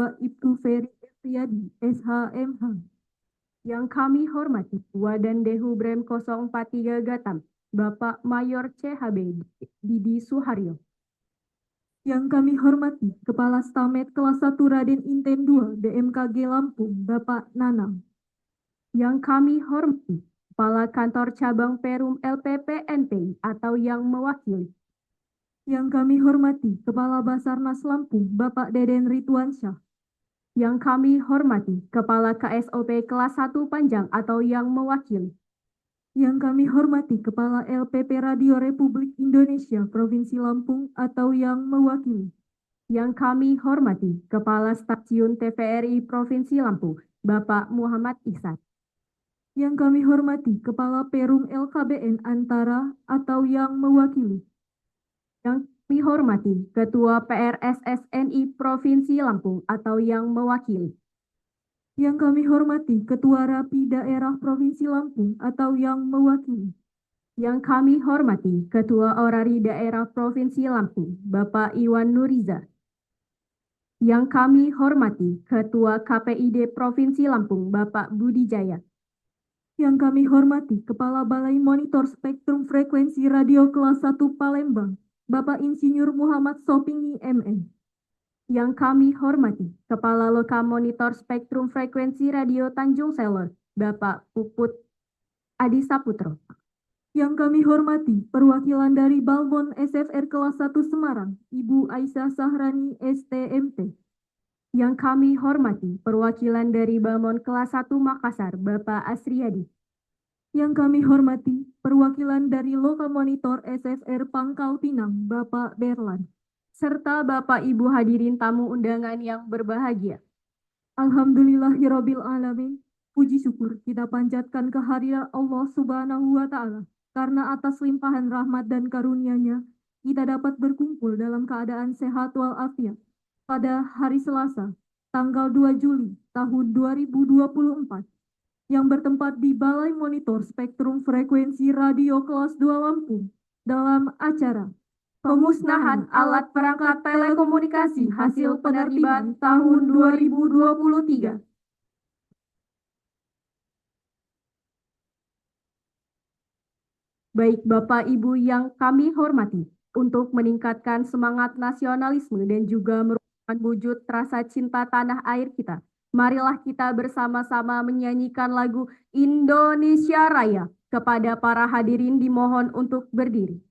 Bapak Ibtu Ferry Efriadi, SHMH. Yang kami hormati Ketua dan Dehu BREM 043 Gatam, Bapak Mayor CHB Didi Suharyo. Yang kami hormati Kepala Stamet Kelas 1 Raden Inten 2 BMKG Lampung, Bapak Nanang. Yang kami hormati Kepala Kantor Cabang Perum LPPNPI atau yang mewakili. Yang kami hormati Kepala Basarnas Lampung, Bapak Deden Ridwansyah. Yang kami hormati Kepala KSOP Kelas 1 Panjang atau yang mewakili. Yang kami hormati Kepala LPP Radio Republik Indonesia Provinsi Lampung atau yang mewakili. Yang kami hormati Kepala Stasiun TVRI Provinsi Lampung, Bapak Muhammad Ihsan. Yang kami hormati Kepala Perum LKBN Antara atau yang mewakili. Yang kami hormati Ketua PRSSNI Provinsi Lampung atau yang mewakili. Yang kami hormati Ketua Rapi Daerah Provinsi Lampung atau yang mewakili. Yang kami hormati Ketua Orari Daerah Provinsi Lampung, Bapak Iwan Nuriza. Yang kami hormati Ketua KPID Provinsi Lampung, Bapak Budi Jaya. Yang kami hormati Kepala Balai Monitor Spektrum Frekuensi Radio Kelas 1 Palembang, Bapak Insinyur Muhammad Sopingi MN. Yang kami hormati Kepala Loka Monitor Spektrum Frekuensi Radio Tanjung Selor, Bapak Puput Adi Saputro. Yang kami hormati perwakilan dari Balmon SFR Kelas 1 Semarang, Ibu Aisyah Sahrani STMT. Yang kami hormati perwakilan dari Balmon Kelas 1 Makassar, Bapak Asriyadi. Yang kami hormati perwakilan dari Loka Monitor SFR Pangkal Pinang, Bapak Berlan. Serta Bapak Ibu hadirin tamu undangan yang berbahagia. Alhamdulillahirabbil alamin. Puji syukur kita panjatkan kehadirat Allah Subhanahu wa taala karena atas limpahan rahmat dan karunia-Nya kita dapat berkumpul dalam keadaan sehat walafiat pada hari Selasa, tanggal 2 Juli tahun 2024 yang bertempat di Balai Monitor Spektrum Frekuensi Radio Kelas 2 Lampung dalam acara Pemusnahan Alat Perangkat Telekomunikasi Hasil Penerbitan tahun 2023. Baik Bapak Ibu yang kami hormati, untuk meningkatkan semangat nasionalisme dan juga merupakan wujud rasa cinta tanah air kita, marilah kita bersama-sama menyanyikan lagu Indonesia Raya. Kepada para hadirin dimohon untuk berdiri.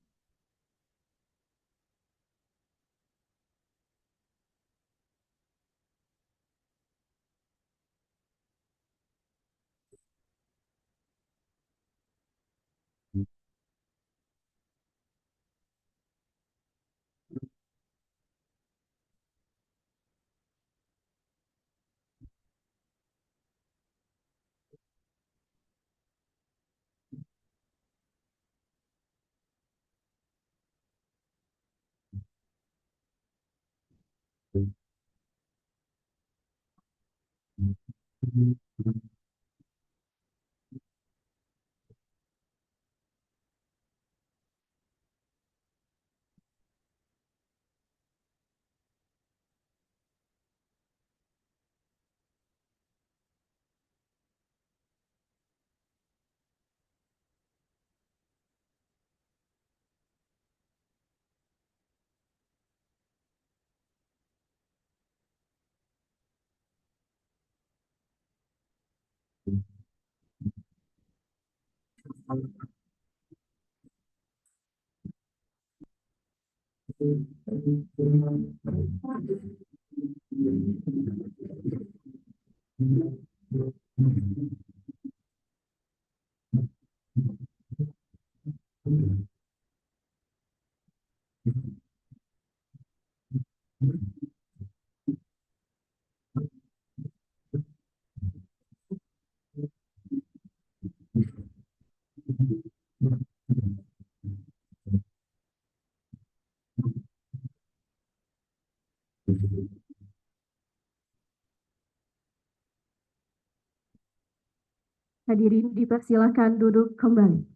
Hadirin dipersilakan duduk kembali.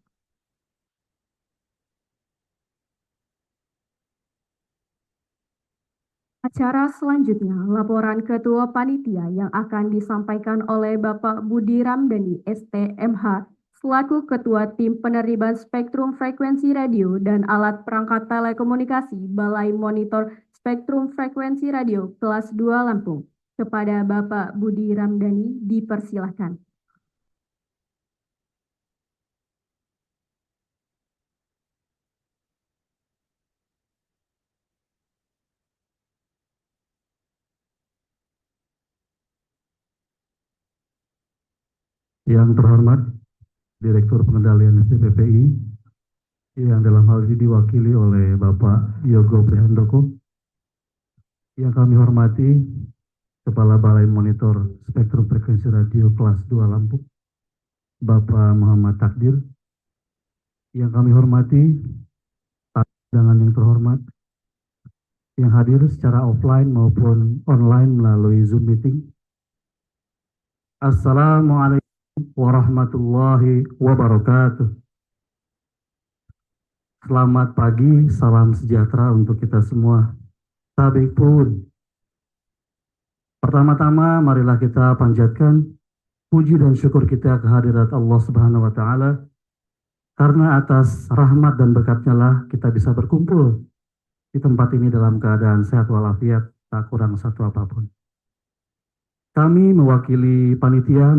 Acara selanjutnya, laporan Ketua Panitia yang akan disampaikan oleh Bapak Budi Ramdhani, STMH, selaku Ketua Tim Penerbitan Spektrum Frekuensi Radio dan Alat Perangkat Telekomunikasi Balai Monitor Spektrum Frekuensi Radio kelas 2 Lampung. Kepada Bapak Budi Ramdhani dipersilahkan. Yang terhormat Direktur Pengendalian STPPI yang dalam hal ini diwakili oleh Bapak Yogo Prihandoko, yang kami hormati Kepala Balai Monitor Spektrum Frekuensi Radio kelas 2 Lampung, Bapak Muhammad Takdir, yang kami hormati undangan yang terhormat yang hadir secara offline maupun online melalui Zoom meeting. Assalamualaikum warahmatullahi wabarakatuh. Selamat pagi, salam sejahtera untuk kita semua. Tabik pun. Pertama-tama marilah kita panjatkan puji dan syukur kita kehadirat Allah Subhanahu wa Ta'ala, karena atas rahmat dan berkatnya lah kita bisa berkumpul di tempat ini dalam keadaan sehat walafiat, tak kurang satu apapun. Kami mewakili panitia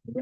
Yang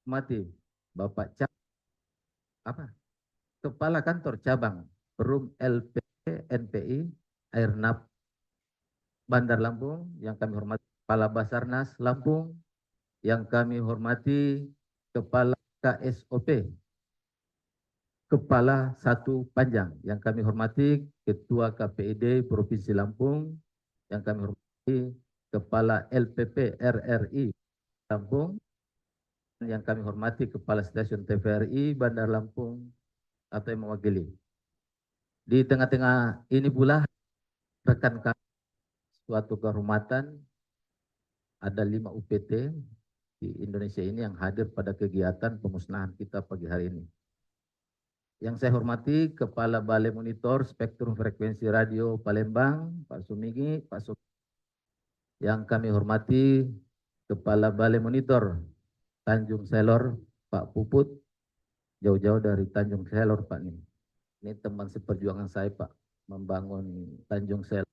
mati Bapak Kepala Kantor Cabang Perum LP NPI Airnaf Bandar Lampung, yang kami hormati Kepala Basarnas Lampung, yang kami hormati Kepala KSOP, Kepala Satu Panjang, yang kami hormati Ketua KPID Provinsi Lampung, yang kami hormati Kepala LPP RRI Lampung, yang kami hormati Kepala Stasiun TVRI Bandar Lampung atau yang mewakili. Di tengah-tengah ini pula rekan kami suatu kehormatan, ada 5 UPT di Indonesia ini yang hadir pada kegiatan pemusnahan kita pagi hari ini. Yang saya hormati Kepala Balai Monitor Spektrum Frekuensi Radio Palembang, Pak Sumigi, Pak Sumigi. Yang kami hormati Kepala Balai Monitor Tanjung Selor, Pak Puput, jauh-jauh dari Tanjung Selor Pak ini. Ini teman seperjuangan saya Pak, membangun Tanjung Selor,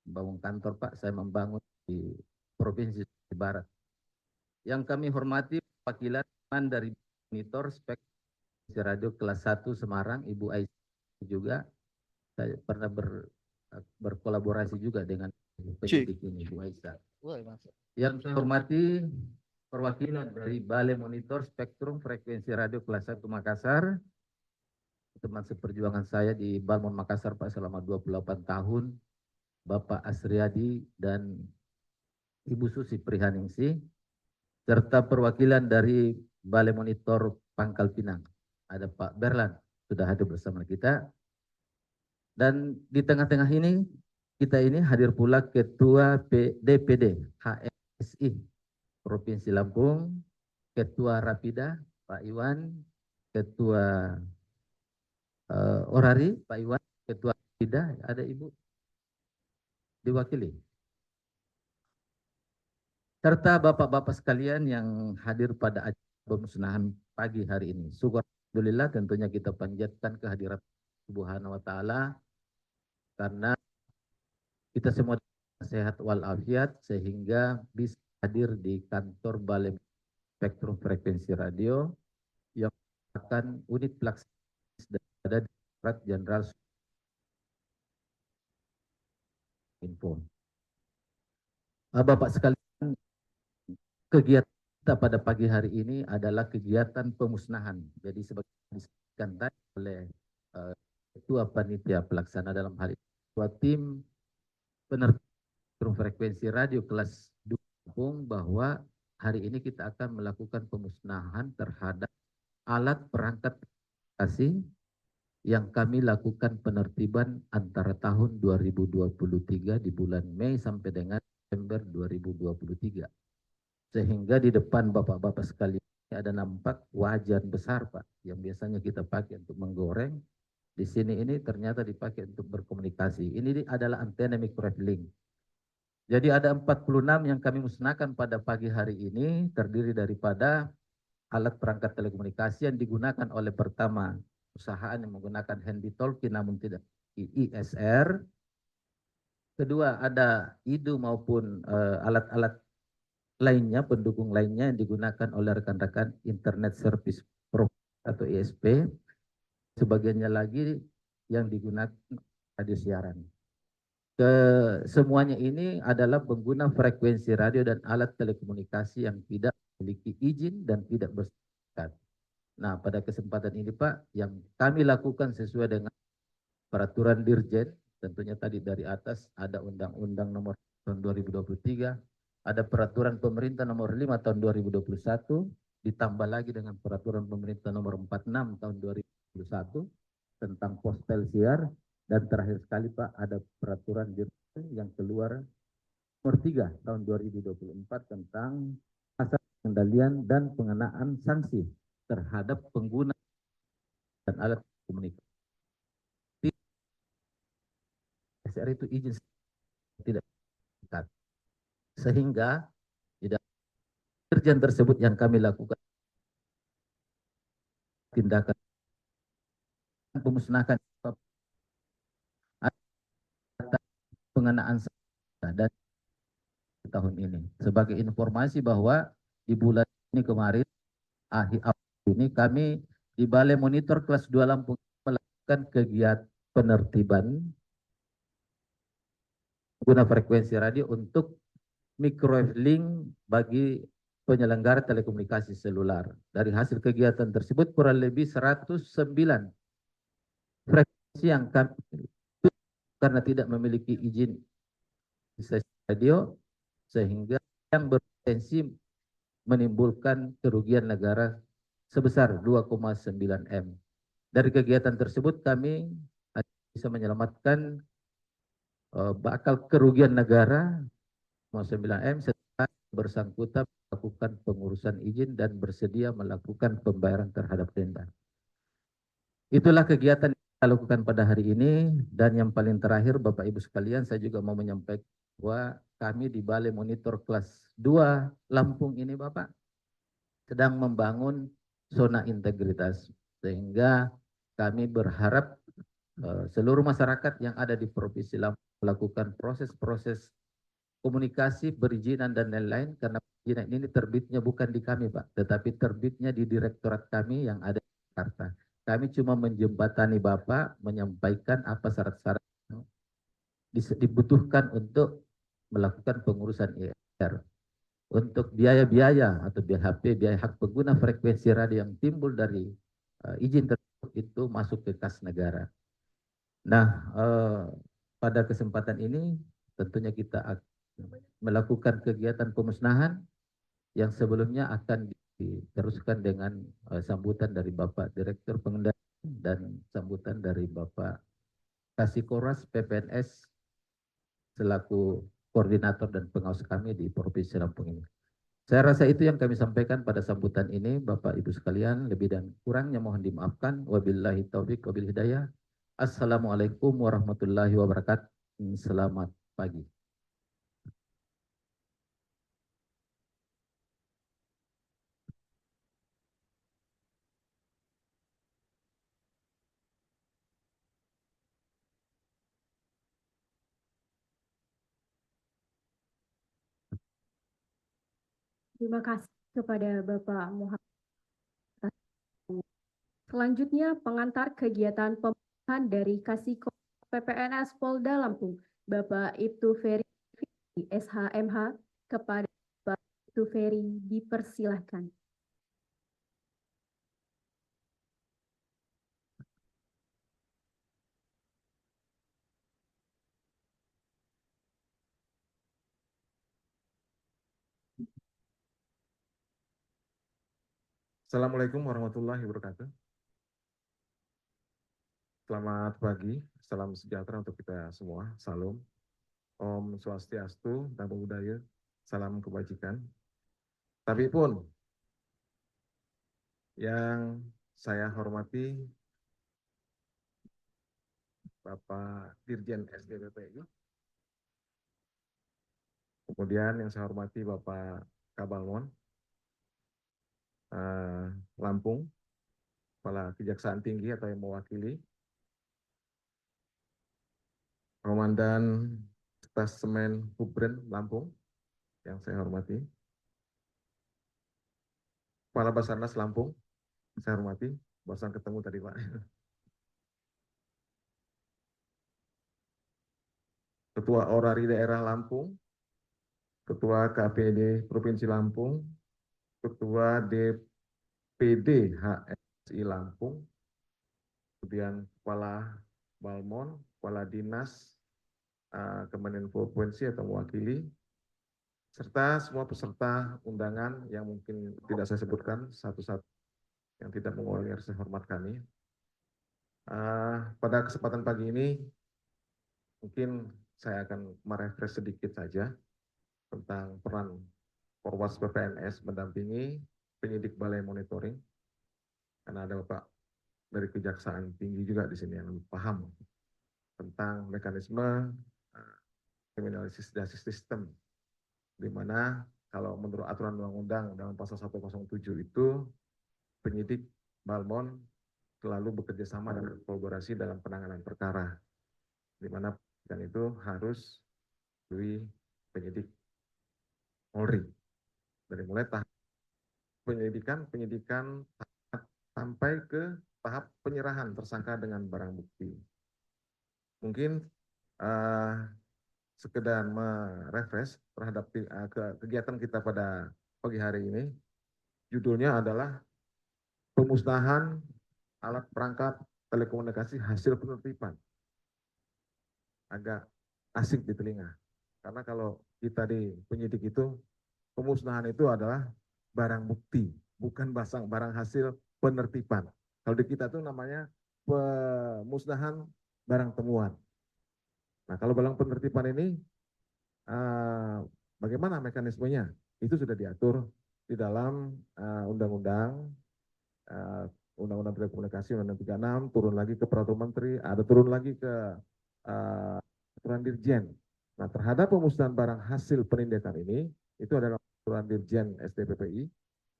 membangun kantor Pak, saya membangun di Provinsi Barat. Yang kami hormati perwakilan dari Monitor Spektrum Radio kelas 1 Semarang, Ibu Aisyah juga. Saya pernah berkolaborasi juga dengan penyidik ini, Ibu Aisyah. Yang saya hormati perwakilan dari Balai Monitor Spektrum Frekuensi Radio kelas 1 Makassar, teman seperjuangan saya di Balmon Makassar Pak selama 28 tahun, Bapak Asriadi dan Ibu Susi Prihaningsi, serta perwakilan dari Balai Monitor Pangkal Pinang. Ada Pak Berlan, sudah hadir bersama kita. Dan di tengah-tengah ini, kita ini hadir pula Ketua DPD HSI Provinsi Lampung, Ketua Rapida Pak Iwan, Ketua Orari Pak Iwan, Ketua Rapida, ada Ibu diwakili. Serta bapak-bapak sekalian yang hadir pada acara pemusnahan pagi hari ini. Syukur alhamdulillah, tentunya kita panjatkan kehadiran Subhanahu wa taala karena kita semua sehat walafiat sehingga bisa hadir di kantor Balai Spektrum Frekuensi Radio yang akan unit pelaksana ada di Direktorat Jenderal Info. Bapak sekalian, kegiatan kita pada pagi hari ini adalah kegiatan pemusnahan. Jadi sebagai disebutkan tadi oleh Ketua Panitia Pelaksana dalam hal ini, Ketua Tim Penerbitan Frekuensi Radio kelas 2 Lampung bahwa hari ini kita akan melakukan pemusnahan terhadap alat perangkat komunikasi yang kami lakukan penertiban antara tahun 2023 di bulan Mei sampai dengan Desember 2023. Sehingga di depan bapak-bapak sekalian ada nampak wajan besar, Pak, yang biasanya kita pakai untuk menggoreng. Di sini ini ternyata dipakai untuk berkomunikasi. Ini adalah antena microwave. Jadi ada 46 yang kami musnahkan pada pagi hari ini, terdiri daripada alat perangkat telekomunikasi yang digunakan oleh pertama perusahaan yang menggunakan handy talkie namun tidak ISR. Kedua ada IDU maupun alat-alat lainnya, pendukung lainnya yang digunakan oleh rekan-rekan Internet Service Provider atau ISP. Sebagiannya lagi yang digunakan radio siaran. Semuanya ini adalah pengguna frekuensi radio dan alat telekomunikasi yang tidak memiliki izin dan tidak bersertifikat. Nah, pada kesempatan ini Pak, yang kami lakukan sesuai dengan peraturan Dirjen, tentunya tadi dari atas ada Undang-Undang Nomor tahun 2023, ada Peraturan Pemerintah Nomor 5 tahun 2021, ditambah lagi dengan Peraturan Pemerintah Nomor 46 tahun 2021 tentang postel siar, dan terakhir sekali Pak ada Peraturan Dirjen yang keluar Nomor 3 tahun 2024 tentang asas pengendalian dan pengenaan sanksi terhadap pengguna dan alat komunikasi. SR itu izin tidak dekat. Sehingga tidak kerjaan tersebut yang kami lakukan tindakan pemusnahan pengenaan sanksi dan tahun ini. Sebagai informasi bahwa di bulan ini kemarin akhir April ini kami di Balai Monitor Kelas 2 Lampung melakukan kegiatan penertiban guna frekuensi radio untuk microwave link bagi penyelenggara telekomunikasi seluler. Dari hasil kegiatan tersebut kurang lebih 109 frekuensi yang kami karena tidak memiliki izin stasiun radio sehingga yang berpotensi menimbulkan kerugian negara sebesar 2,9 M. Dari kegiatan tersebut kami bisa menyelamatkan bakal kerugian negara 9 M setelah bersangkutan melakukan pengurusan izin dan bersedia melakukan pembayaran terhadap denda. Itulah kegiatan yang kita lakukan pada hari ini, dan yang paling terakhir Bapak Ibu sekalian, saya juga mau menyampaikan bahwa kami di Balai Monitor Kelas 2 Lampung ini Bapak sedang membangun zona integritas, sehingga kami berharap seluruh masyarakat yang ada di Provinsi Lampung melakukan proses-proses komunikasi, perizinan dan lain-lain, karena perizinan ini terbitnya bukan di kami Pak, tetapi terbitnya di direktorat kami yang ada di Jakarta. Kami cuma menjembatani Bapak, menyampaikan apa syarat-syarat yang dibutuhkan untuk melakukan pengurusan ISR. Untuk biaya-biaya atau BHP, biaya hak pengguna frekuensi radio yang timbul dari izin tersebut itu masuk ke kas negara. Nah, pada kesempatan ini tentunya kita akan melakukan kegiatan pemusnahan yang sebelumnya akan diteruskan dengan sambutan dari Bapak Direktur Pengendalian dan sambutan dari Bapak Kasikoras PPNS selaku koordinator dan pengawas kami di Provinsi Lampung ini. Saya rasa itu yang kami sampaikan pada sambutan ini, Bapak Ibu sekalian. Lebih dan kurangnya mohon dimaafkan. Wabillahi taufiq wabil hidayah. Assalamualaikum warahmatullahi wabarakatuh. Selamat pagi. Terima kasih kepada Bapak Muhammad. Selanjutnya, pengantar kegiatan pemusnahan dari Kasiko PPNS Polda Lampung, Bapak Ibtu Ferry SHMH, kepada Bapak Ibtu Ferry dipersilahkan. Assalamualaikum warahmatullahi wabarakatuh. Selamat pagi, salam sejahtera untuk kita semua. Salam, Om Swastiastu, Namo Buddhaya, salam kebajikan. Tapi pun yang saya hormati Bapak Dirjen SDPPI, kemudian yang saya hormati Bapak Kabalmon, Lampung, Kepala Kejaksaan Tinggi atau yang mewakili, Komandan Stasemen Hubren Lampung, yang saya hormati, Kepala Basarnas Lampung, saya hormati, bosan ketemu tadi Pak. Ketua Orari Daerah Lampung, Ketua KPD Provinsi Lampung, Ketua DPD HSI Lampung, kemudian Kepala Balmon, Kepala Dinas Kemeninfo Provinsi atau mewakili, serta semua peserta undangan yang mungkin tidak saya sebutkan satu-satu, yang tidak mengurangi rasa hormat kami. Pada kesempatan pagi ini, mungkin saya akan merefresh sedikit saja tentang peran Korwas PPNS mendampingi penyidik Balai Monitoring, karena ada Bapak dari Kejaksaan Tinggi juga di sini yang lebih paham tentang mekanisme kriminalisasi sistem, di mana kalau menurut aturan undang-undang dalam pasal 107 itu penyidik Balmon selalu bekerja sama dan berkolaborasi dalam penanganan perkara, di mana itu harus dari penyidik Polri, dari mulai tahap penyidikan sampai ke tahap penyerahan tersangka dengan barang bukti. Mungkin sekedar merefresh terhadap kegiatan kita pada pagi hari ini, judulnya adalah pemusnahan alat perangkat telekomunikasi hasil penertiban. Agak asik di telinga, karena kalau kita di penyidik itu, pemusnahan itu adalah barang bukti, bukan barang hasil penertiban. Kalau di kita itu namanya pemusnahan barang temuan. Nah, kalau barang penertiban ini, bagaimana mekanismenya? Itu sudah diatur di dalam undang-undang telekomunikasi, Undang-Undang 36, turun lagi ke Peraturan Menteri, ada turun lagi ke Peraturan Dirjen. Nah, terhadap pemusnahan barang hasil penindakan ini, itu adalah Peraturan Dirjen SDPPI,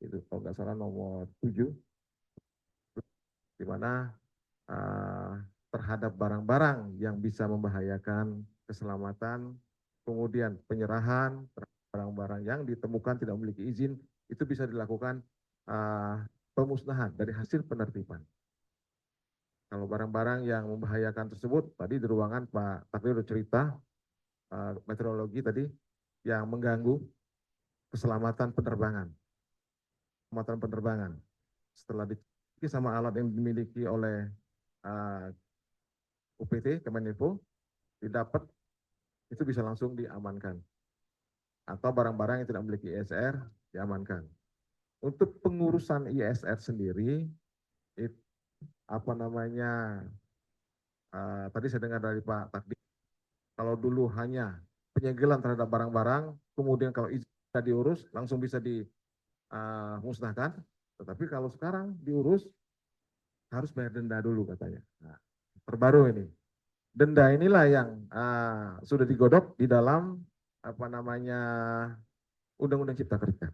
itu kalau nggak salah nomor 7, di mana terhadap barang-barang yang bisa membahayakan keselamatan, kemudian penyerahan barang-barang yang ditemukan tidak memiliki izin, itu bisa dilakukan pemusnahan dari hasil penertiban. Kalau barang-barang yang membahayakan tersebut, tadi di ruangan Pak Takdir sudah cerita, meteorologi tadi, yang mengganggu keselamatan penerbangan. Setelah dicek sama alat yang dimiliki oleh UPT, Kemeninfo, didapat, itu bisa langsung diamankan. Atau barang-barang yang tidak memiliki ISR, diamankan. Untuk pengurusan ISR sendiri, itu, tadi saya dengar dari Pak Takdir, kalau dulu hanya penyegelan terhadap barang-barang, kemudian kalau izin bisa diurus, langsung bisa dimusnahkan, tetapi kalau sekarang diurus, harus bayar denda dulu katanya. Nah, terbaru ini. Denda inilah yang sudah digodok di dalam Undang-Undang Cipta Kerja.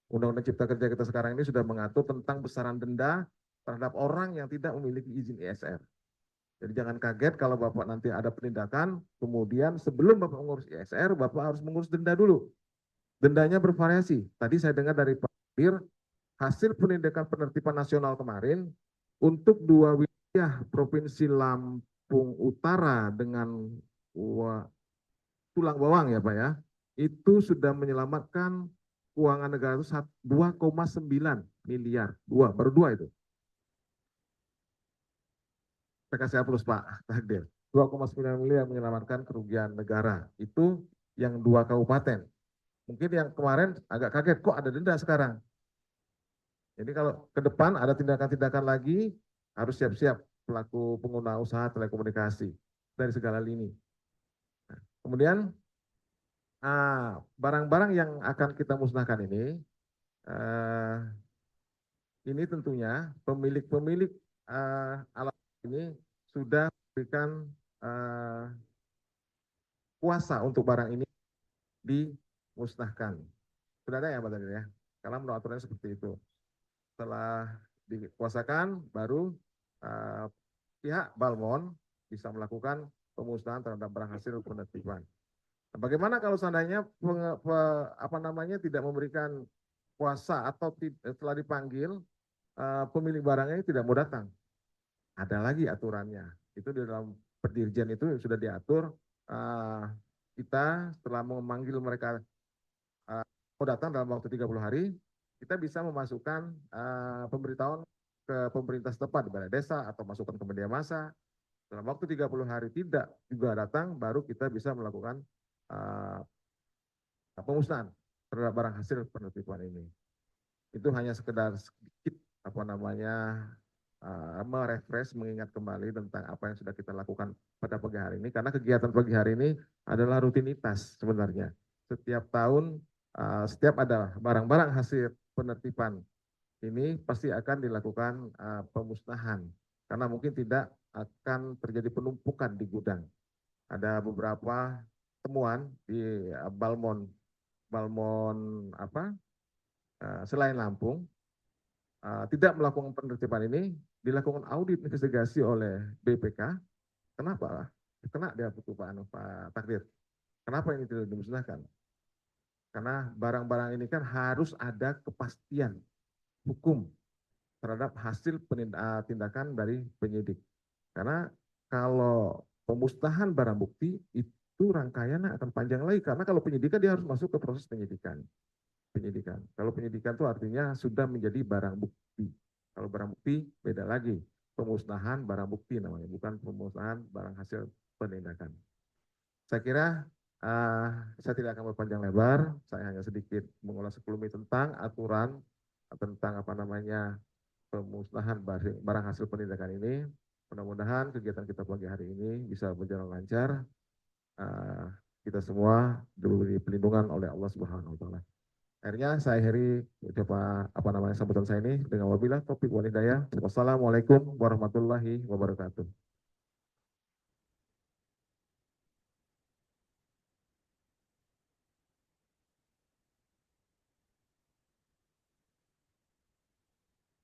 Undang-Undang Cipta Kerja kita sekarang ini sudah mengatur tentang besaran denda terhadap orang yang tidak memiliki izin ISR. Jadi jangan kaget kalau Bapak nanti ada penindakan, kemudian sebelum Bapak mengurus ISR, Bapak harus mengurus denda dulu. Dendanya bervariasi. Tadi saya dengar dari Pak Bir, hasil penindakan penertiban nasional kemarin, untuk 2 wilayah Provinsi Lampung Utara dengan tulang bawang ya Pak ya, itu sudah menyelamatkan keuangan negara itu 2,9 miliar, baru 2 itu. Saya kasih aplaus Pak Takdir. 2,9 miliar menyelamatkan kerugian negara. Itu yang 2 kabupaten. Mungkin yang kemarin agak kaget, kok ada denda sekarang? Jadi kalau ke depan ada tindakan-tindakan lagi, harus siap-siap pelaku pengguna usaha telekomunikasi dari segala lini. Kemudian barang-barang yang akan kita musnahkan eh, ini tentunya pemilik-pemilik alat ini sudah memberikan kuasa untuk barang ini dimusnahkan. Sudah ada ya Pak Tadi ya? Karena menurut aturannya seperti itu. Setelah dikuasakan, baru pihak Balmon bisa melakukan pemusnahan terhadap barang hasil penertiban. Nah, bagaimana kalau seandainya tidak memberikan kuasa atau setelah dipanggil pemilik barangnya tidak mau datang? Ada lagi aturannya. Itu di dalam perdirjen itu sudah diatur. Kita setelah memanggil mereka mau datang dalam waktu 30 hari, kita bisa memasukkan pemberitahuan ke pemerintah setempat di balai desa atau masukkan ke media massa. Dalam waktu 30 hari tidak juga datang, baru kita bisa melakukan pemusnahan terhadap barang hasil penertiban ini. Itu hanya sekedar sedikit merefresh, mengingat kembali tentang apa yang sudah kita lakukan pada pagi hari ini, karena kegiatan pagi hari ini adalah rutinitas sebenarnya. Setiap tahun, setiap ada barang-barang hasil penertiban ini pasti akan dilakukan pemusnahan, karena mungkin tidak akan terjadi penumpukan di gudang. Ada beberapa temuan di Balmon selain Lampung, tidak melakukan penertiban ini, dilakukan audit investigasi oleh BPK. Kenapa? Kena dia Pak Takdir. Kenapa ini tidak dimusnahkan? Karena barang-barang ini kan harus ada kepastian hukum terhadap hasil tindakan dari penyidik. Karena kalau pemusnahan barang bukti itu rangkaiannya akan panjang lagi, karena kalau penyidikan dia harus masuk ke proses penyidikan. Kalau penyidikan itu artinya sudah menjadi barang bukti. Kalau barang bukti beda lagi. Pemusnahan barang bukti namanya, bukan pemusnahan barang hasil penindakan. Saya kira saya tidak akan berpanjang lebar. Saya hanya sedikit mengulas sekelumit tentang aturan tentang pemusnahan barang hasil penindakan ini. Mudah-mudahan kegiatan kita pagi hari ini bisa berjalan lancar. Kita semua diberi pelindungan oleh Allah Subhanahu wa taala. Akhirnya saya akhiri sambutan saya ini dengan wabillahi taufiq wal hidayah. Wassalamualaikum warahmatullahi wabarakatuh.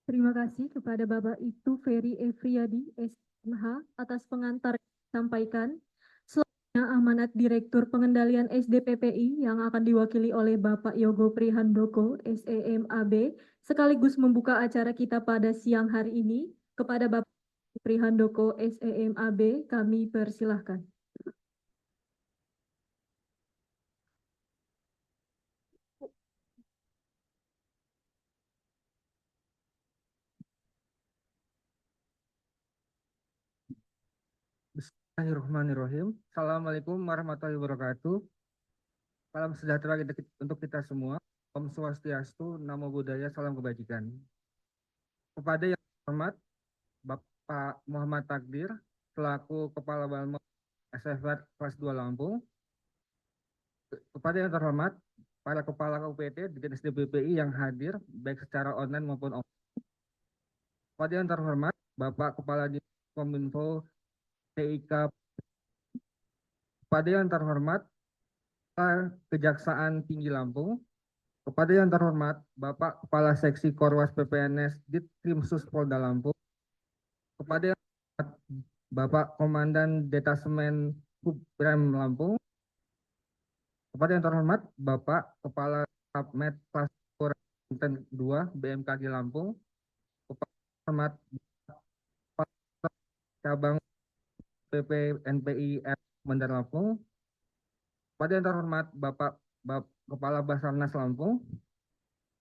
Terima kasih kepada Bapak Ibtu Ferry Efriyadi, SMH, atas pengantar yang disampaikan. Selanjutnya amanat Direktur Pengendalian SDPPI yang akan diwakili oleh Bapak Yogo Prihandoko, SEMAB, sekaligus membuka acara kita pada siang hari ini. Kepada Bapak Prihandoko, SEMAB, kami persilahkan. Bismillahirrahmanirrahim. Assalamualaikum warahmatullahi wabarakatuh. Salam sejahtera untuk kita semua. Om Swastiastu, Namo Buddhaya, salam kebajikan. Kepada yang terhormat Bapak Muhammad Takdir, selaku Kepala Balmon SFR kelas 2 Lampung. Kepada yang terhormat para Kepala UPT di SDPPI yang hadir, baik secara online maupun offline. Kepada yang terhormat Bapak Kepala Dinas Kominfo TIK. Kepada yang terhormat Kejaksaan Tinggi Lampung. Kepada yang terhormat Bapak Kepala Seksi Korwas PPNS Ditkrimsus Polda Lampung. Kepada yang terhormat Bapak Komandan Detasemen Subbrem Lampung. Kepada yang terhormat Bapak Kepala Submed Kelas 2 BMKG Lampung. Kepada yang terhormat Bapak Cabang PPNPI Bandar Lampung. Kepada yang terhormat Bapak Kepala Basarnas Lampung.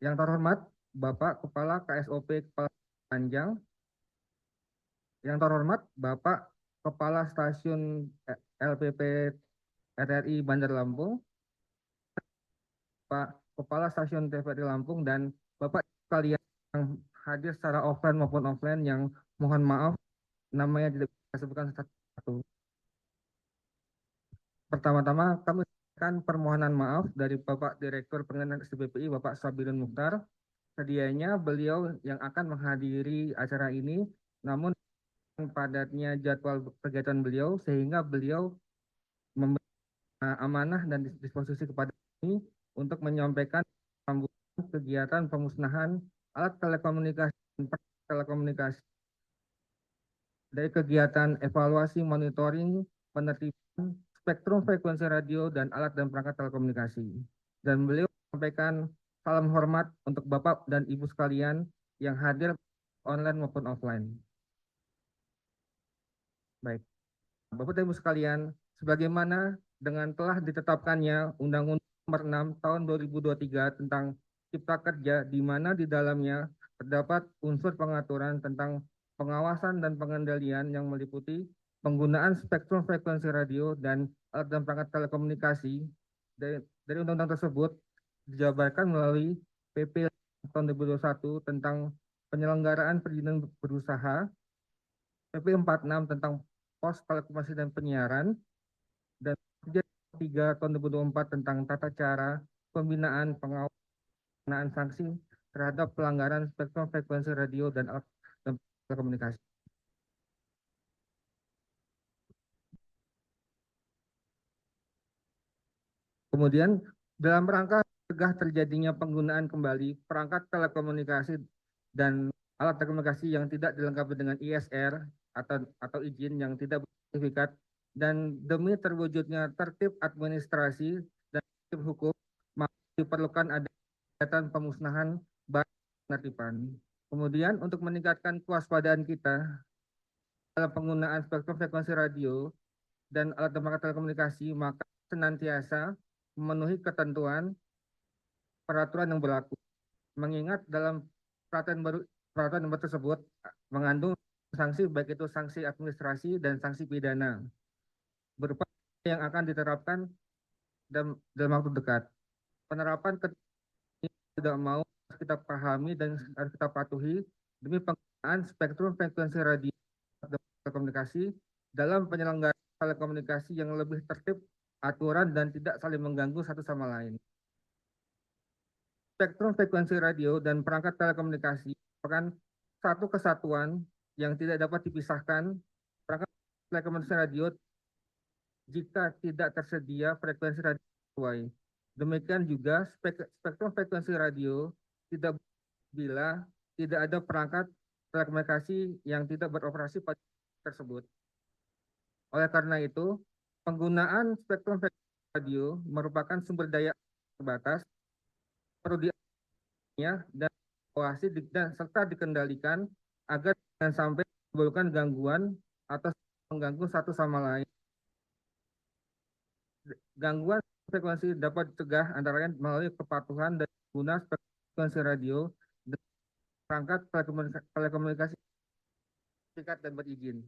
Yang terhormat Bapak Kepala KSOP Kepala Panjang. Yang terhormat Bapak Kepala Stasiun LPP RRI Bandar Lampung. Pak Kepala Stasiun TVRI Lampung dan Bapak sekalian yang hadir secara offline maupun offline yang mohon maaf namanya tidak bisa sebutkan satu-satu. Pertama-tama kami sampaikan permohonan maaf dari Bapak Direktur Pengenalan SDPPI Bapak Sabirun Mukhtar. Sedianya beliau yang akan menghadiri acara ini, namun padatnya jadwal kegiatan beliau sehingga beliau memberi amanah dan disposisi kepada kami untuk menyampaikan kegiatan pemusnahan alat telekomunikasi dan perangkat telekomunikasi dari kegiatan evaluasi monitoring penertiban spektrum frekuensi radio dan alat dan perangkat telekomunikasi. Dan beliau menyampaikan salam hormat untuk Bapak dan Ibu sekalian yang hadir online maupun offline. Baik, Bapak dan Ibu sekalian, sebagaimana dengan telah ditetapkannya Undang-Undang Nomor 6 Tahun 2023 tentang Cipta Kerja, di mana di dalamnya terdapat unsur pengaturan tentang pengawasan dan pengendalian yang meliputi penggunaan spektrum frekuensi radio dan alat dan perangkat telekomunikasi. Dari undang-undang tersebut dijabarkan melalui PP tahun 2021 tentang penyelenggaraan perizinan berusaha, PP 46 tentang pos telekomunikasi dan penyiaran, dan 3 tahun 2024 tentang tata cara pembinaan pengawasan sanksi terhadap pelanggaran spektrum frekuensi radio dan alat dan telekomunikasi. Kemudian dalam rangka mencegah terjadinya penggunaan kembali perangkat telekomunikasi dan alat telekomunikasi yang tidak dilengkapi dengan ISR atau izin yang tidak bersertifikat, dan demi terwujudnya tertib administrasi dan tertib hukum, maka diperlukan ada kegiatan pemusnahan barang penertiban. Kemudian untuk meningkatkan kewaspadaan kita dalam penggunaan spektrum frekuensi radio dan alat dan perangkat telekomunikasi, maka senantiasa memenuhi ketentuan peraturan yang berlaku. Mengingat dalam peraturan baru tersebut mengandung sanksi, baik itu sanksi administrasi dan sanksi pidana berupa yang akan diterapkan dalam waktu dekat. Penerapan tidak mau kita pahami dan harus kita patuhi demi penggunaan spektrum frekuensi radio dan telekomunikasi dalam penyelenggaraan telekomunikasi yang lebih tertib, aturan, dan tidak saling mengganggu satu sama lain. Spektrum frekuensi radio dan perangkat telekomunikasi merupakan satu kesatuan yang tidak dapat dipisahkan. Perangkat telekomunikasi radio jika tidak tersedia frekuensi radio sesuai. Demikian juga spektrum frekuensi radio tidak bila tidak ada perangkat telekomunikasi yang tidak beroperasi pada tersebut. Oleh karena itu, penggunaan spektrum frekuensi radio merupakan sumber daya terbatas, perlu diawasi dan awasi dan serta dikendalikan agar jangan sampai menimbulkan gangguan atau mengganggu satu sama lain. Gangguan frekuensi dapat dicegah antara lain melalui kepatuhan dan guna frekuensi radio dan perangkat telekomunikasi sertifikat dan berizin.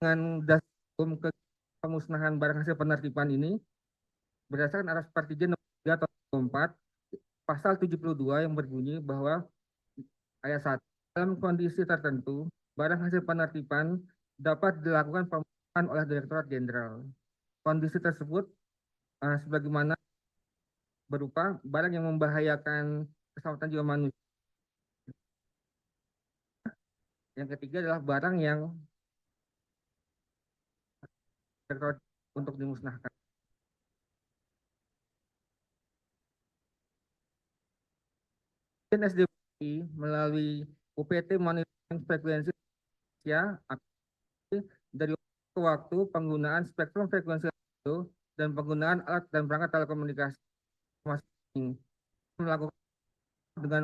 Dengan dasar hukum pemusnahan barang hasil penertiban ini berdasarkan aras Pertijen Nomor 3 Tahun 2004 pasal 72 yang berbunyi bahwa ayat 1, dalam kondisi tertentu barang hasil penertiban dapat dilakukan pemusnahan oleh Direktorat Jenderal. Kondisi tersebut sebagaimana berupa barang yang membahayakan keselamatan jiwa manusia. Yang ketiga adalah barang yang untuk dimusnahkan. SDPI melalui UPT monitoring frekuensi ya dari waktu ke waktu penggunaan spektrum frekuensi radio dan penggunaan alat dan perangkat telekomunikasi masing-masing melakukan dengan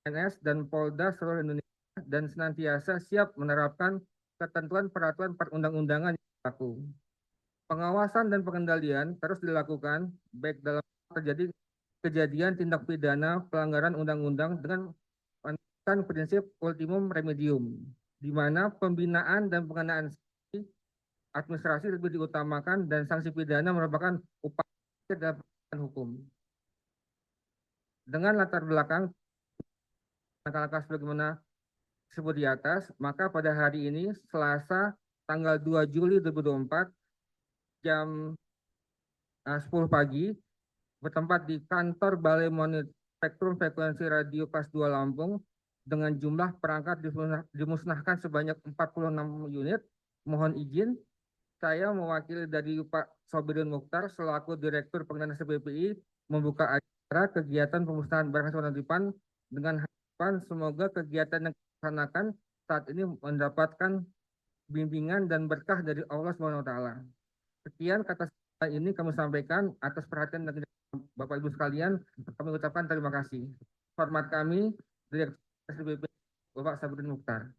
PNS dan Polda seluruh Indonesia dan senantiasa siap menerapkan ketentuan peraturan perundang-undangan yang berlaku. Pengawasan dan pengendalian terus dilakukan baik dalam terjadi kejadian tindak pidana pelanggaran undang-undang dengan menerapkan prinsip ultimum remedium, di mana pembinaan dan pengenaan sanksi administrasi lebih diutamakan dan sanksi pidana merupakan upaya dalam penegakan hukum. Dengan latar belakang langkah-langkah sebagaimana disebut di atas, maka pada hari ini Selasa tanggal 2 Juli 2024 jam 10 pagi bertempat di kantor Balai Monitor Spektrum Frekuensi Radio Kelas 2 Lampung dengan jumlah perangkat dimusnahkan sebanyak 46 unit. Mohon izin, saya mewakili dari Pak Sobirin Mukhtar selaku Direktur Pengendalian SBPI membuka acara kegiatan pemusnahan barang hasil penertiban dengan harapan semoga kegiatan yang dilaksanakan saat ini mendapatkan bimbingan dan berkah dari Allah SWT. Sekian kata ini kami sampaikan atas perhatian dan Bapak Ibu sekalian, kami ucapkan terima kasih. Hormat kami, Direktur SBPI Bapak Sobirin Mukhtar.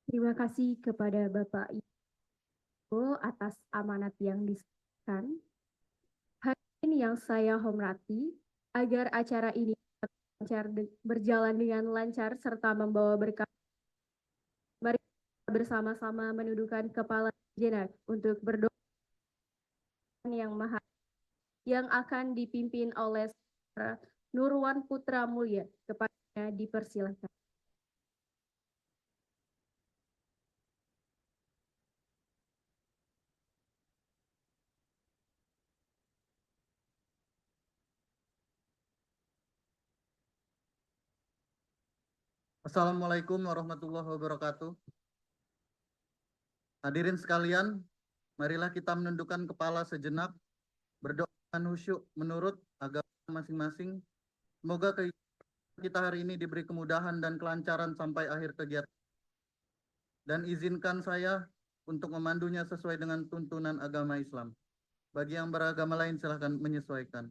Terima kasih kepada Bapak Ibu atas amanat yang disampaikan. Hadirin yang saya hormati, agar acara ini berjalan dengan lancar serta membawa berkah, mari bersama-sama menundukkan kepala sejenak untuk berdoa yang maha yang akan dipimpin oleh Saudara Nurwan Putra Mulya. Kepadanya dipersilakan. Assalamualaikum warahmatullahi wabarakatuh. Hadirin sekalian, marilah kita menundukkan kepala sejenak, berdoa dengan khusyuk menurut agama masing-masing. Semoga kita hari ini diberi kemudahan dan kelancaran sampai akhir kegiatan. Dan izinkan saya untuk memandunya sesuai dengan tuntunan agama Islam. Bagi yang beragama lain silahkan menyesuaikan.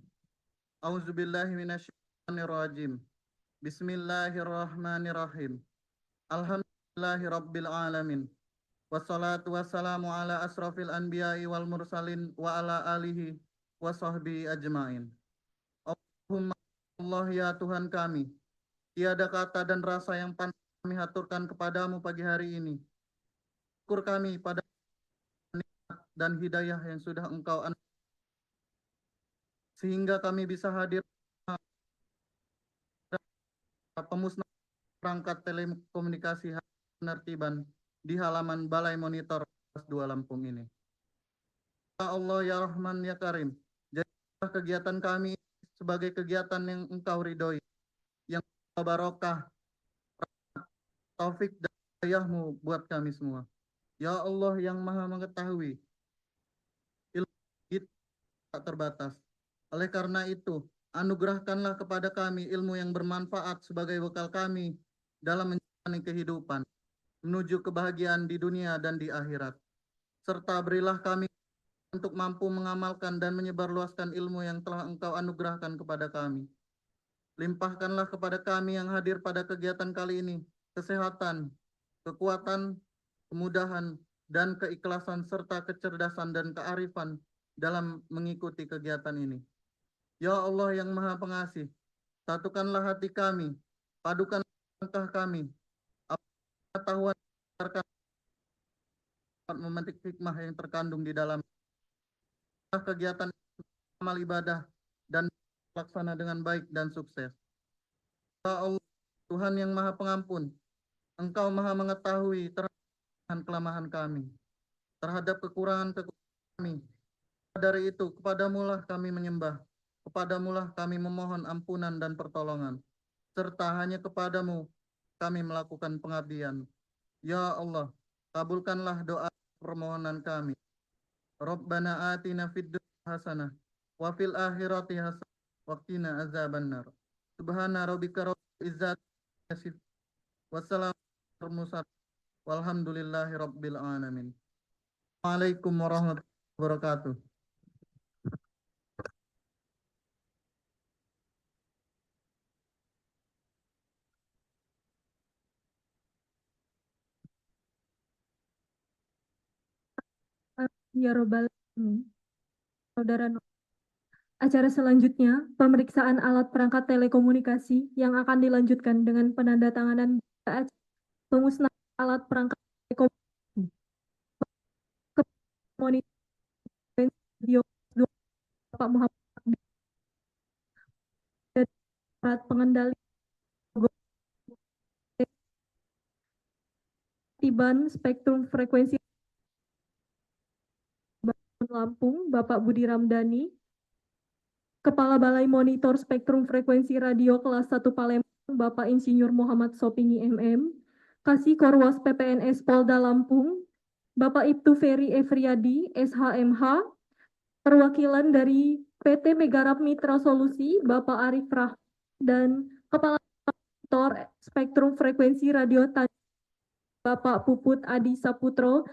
Auzubillahi minasyaitonirrajim. Bismillahirrahmanirrahim. Alhamdulillahi rabbil alamin. Wassalatu wassalamu ala asrafil anbiya'i wal mursalin wa ala alihi wa sahbihi ajmain. Allahumma Allah ya Tuhan kami, tiada kata dan rasa yang pantas kami haturkan kepadamu pagi hari ini. Syukur kami pada nikmat dan hidayah yang sudah Engkau sehingga kami bisa hadir pemusnahan perangkat telekomunikasi penertiban di halaman Balai Monitor Kelas 2 Lampung ini. Ya Allah ya Rahman ya Karim, jadilah kegiatan kami sebagai kegiatan yang Engkau ridhoi, yang barokah, taufik dan hidayah-Mu buat kami semua. Ya Allah yang Maha mengetahui, ilmu kita tak terbatas. Oleh karena itu, anugerahkanlah kepada kami ilmu yang bermanfaat sebagai bekal kami dalam menjalani kehidupan menuju kebahagiaan di dunia dan di akhirat. Serta berilah kami untuk mampu mengamalkan dan menyebarluaskan ilmu yang telah Engkau anugerahkan kepada kami. Limpahkanlah kepada kami yang hadir pada kegiatan kali ini kesehatan, kekuatan, kemudahan, dan keikhlasan serta kecerdasan dan kearifan dalam mengikuti kegiatan ini. Ya Allah yang Maha Pengasih, satukanlah hati kami, padukan langkah kami, pengetahuan memetik hikmah yang terkandung di dalam kegiatan amal ibadah dan laksana dengan baik dan sukses. Ya Allah, Tuhan yang Maha Pengampun, Engkau Maha mengetahui terhadap kelemahan kami, terhadap kekurangan kami. Dari itu, kepadamulah kami menyembah, kepadamulah kami memohon ampunan dan pertolongan, serta hanya kepadamu kami melakukan pengabdian. Ya Allah, kabulkanlah doa permohonan kami. Rabbana atina fid dunya hasanah wa fil akhirati hasanah wa qina azabannar. Subhana rabbika rabbil izzati wassalamu walhamdulillahi rabbil alamin. Waalaikumsalam warahmatullahi wabarakatuh. Ya Robbal Alamin, Saudara Acara selanjutnya, pemeriksaan alat perangkat telekomunikasi yang akan dilanjutkan dengan penandatanganan pemusnahan alat perangkat telekomunikasi. Monitor video Bapak Muhammad dan alat pengendali tiban spektrum frekuensi Lampung, Bapak Budi Ramdhani, Kepala Balai Monitor Spektrum Frekuensi Radio kelas 1 Palembang, Bapak Insinyur Muhammad Sopini MM, Kasih Korwas PPNS Polda Lampung, Bapak Ibtu Ferry Efriadi, SHMH, perwakilan dari PT Megarap Mitra Solusi, Bapak Arif Rahman, dan Kepala Monitor Spektrum Frekuensi Radio Bapak Puput Adi Saputro,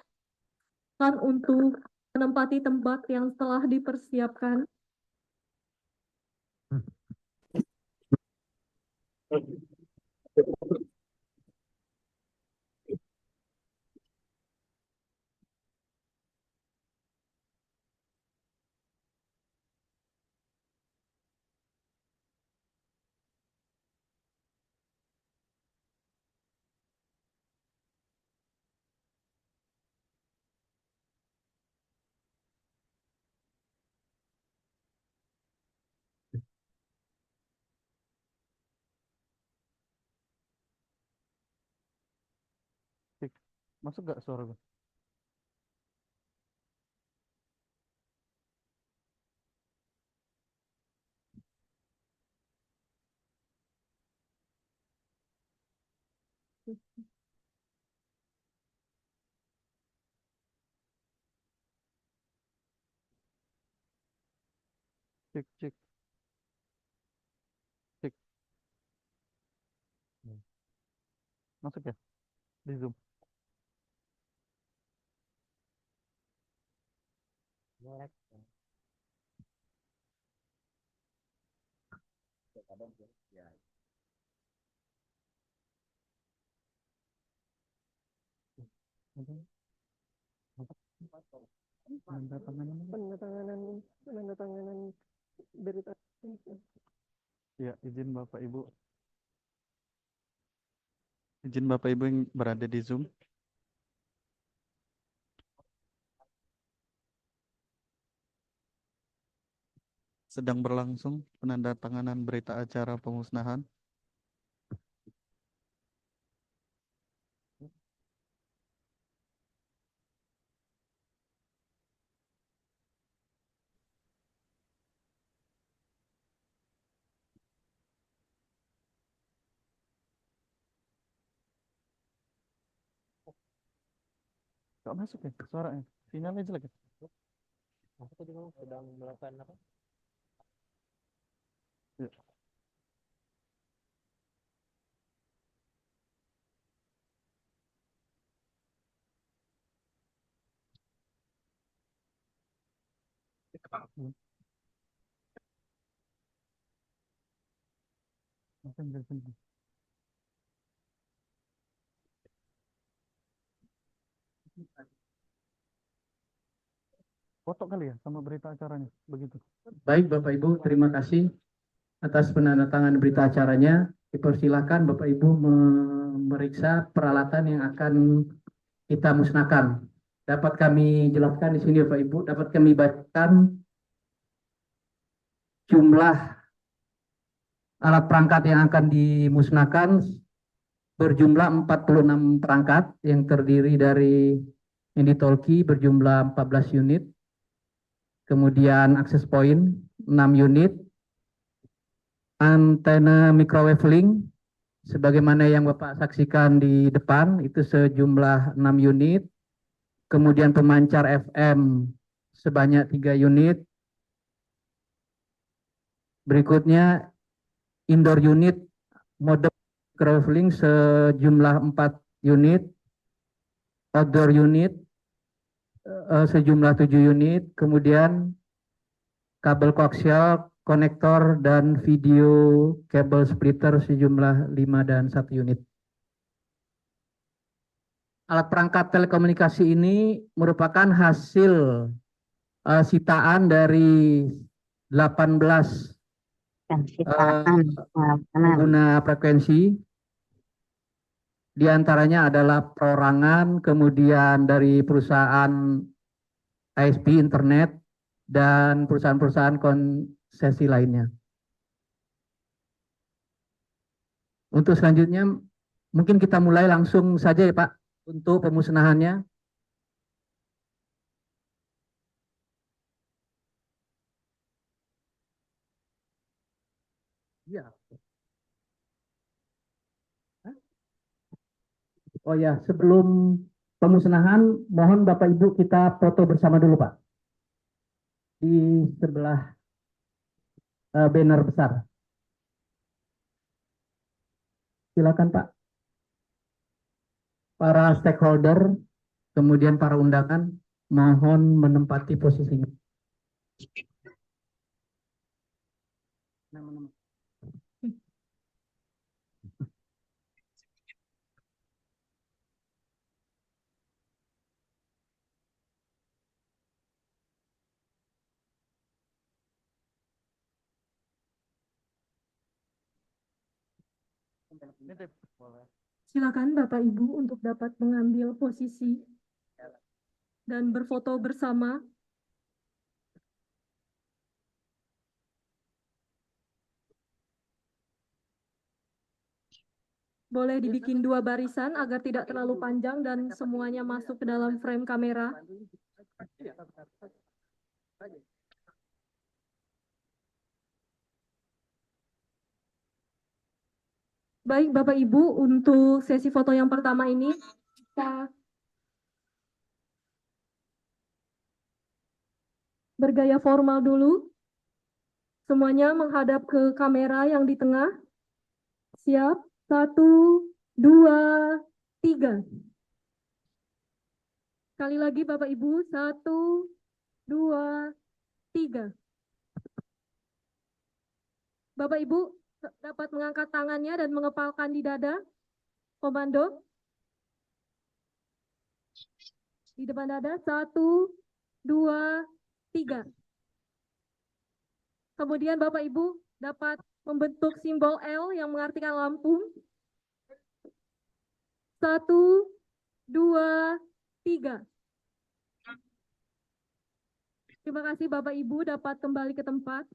untuk menempati tempat yang telah dipersiapkan. Masuk gak suara gue? Cek, cek, cek. Masuk ya? Di Zoom. Penandatanganan berita. Ya, izin Bapak Ibu. Izin Bapak Ibu yang berada di Zoom. Sedang berlangsung penandatanganan berita acara pemusnahan. Gak masuk ya suaranya? Sinyalnya jelek ya? Aku tadi sedang melakukan apa? Ya. Foto kali ya sama berita acaranya, begitu. Baik Bapak Ibu, terima kasih atas penandatangan berita acaranya. Dipersilakan Bapak Ibu memeriksa peralatan yang akan kita musnahkan. Dapat kami jelaskan di sini Bapak Ibu, dapat kami bacakan jumlah alat perangkat yang akan dimusnahkan berjumlah 46 perangkat yang terdiri dari Inditolki berjumlah 14 unit, kemudian access point 6 unit, antena microwave link sebagaimana yang Bapak saksikan di depan itu sejumlah 6 unit, kemudian pemancar FM sebanyak 3 unit, berikutnya indoor unit modem microwave link sejumlah 4 unit, outdoor unit sejumlah 7 unit, kemudian kabel koaksial, konektor, dan video kabel splitter sejumlah 5 dan 1 unit. Alat perangkat telekomunikasi ini merupakan hasil sitaan dari 18 pengguna frekuensi, di antaranya adalah perorangan, kemudian dari perusahaan ISP internet, dan perusahaan-perusahaan konsesi lainnya. Untuk selanjutnya, mungkin kita mulai langsung saja ya Pak, untuk pemusnahannya. Iya. Oh ya, sebelum pemusnahan, mohon Bapak Ibu kita foto bersama dulu Pak. Di sebelah banner besar. Silakan Pak. Para stakeholder, kemudian para undangan, mohon menempati posisinya. Silakan Bapak Ibu untuk dapat mengambil posisi dan berfoto bersama. Boleh dibikin 2 barisan agar tidak terlalu panjang dan semuanya masuk ke dalam frame kamera. Baik Bapak Ibu, untuk sesi foto yang pertama ini kita bergaya formal dulu. Semuanya menghadap ke kamera yang di tengah. Siap? 1, 2, 3. Sekali lagi Bapak Ibu, 1, 2, 3. Bapak Ibu dapat mengangkat tangannya dan mengepalkan di dada. Komando. Di depan dada, 1, 2, 3. Kemudian Bapak Ibu dapat membentuk simbol L yang mengartikan lampu. 1, 2, 3. Terima kasih Bapak Ibu dapat kembali ke tempat.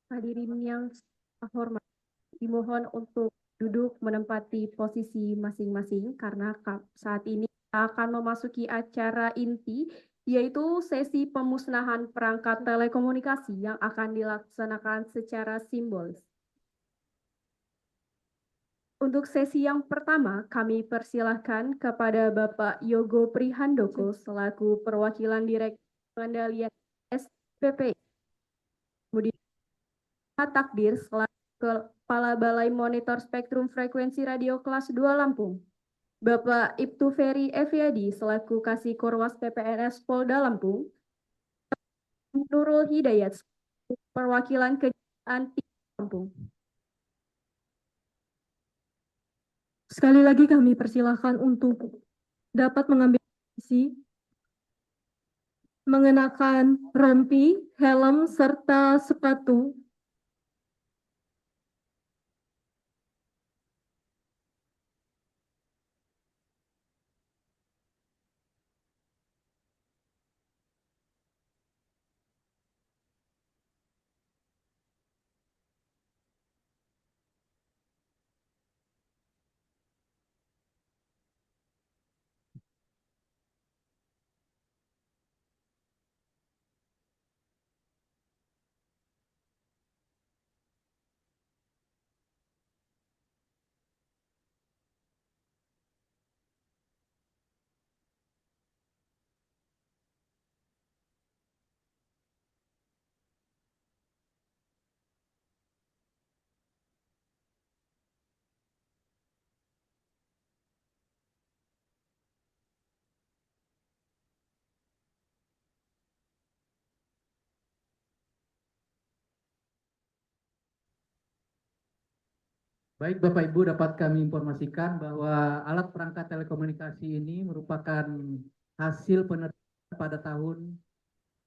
Hadirin yang terhormat, dimohon untuk duduk menempati posisi masing-masing karena saat ini kita akan memasuki acara inti, yaitu sesi pemusnahan perangkat telekomunikasi yang akan dilaksanakan secara simbolis. Untuk sesi yang pertama, kami persilahkan kepada Bapak Yogo Prihandoko selaku perwakilan Direktur Pengendalian SPPI. Kemudian Takdir selaku Kepala Balai Monitor Spektrum Frekuensi Radio Kelas 2 Lampung. Bapak Ibtu Ferry Eviadi selaku Kasih Korwas PPNS Polda Lampung. Nurul Hidayat perwakilan Kejaksaan Tinggi Lampung. Sekali lagi kami persilahkan untuk dapat mengambil posisi, mengenakan rompi, helm, serta sepatu. Baik Bapak Ibu, dapat kami informasikan bahwa alat perangkat telekomunikasi ini merupakan hasil penelitian pada tahun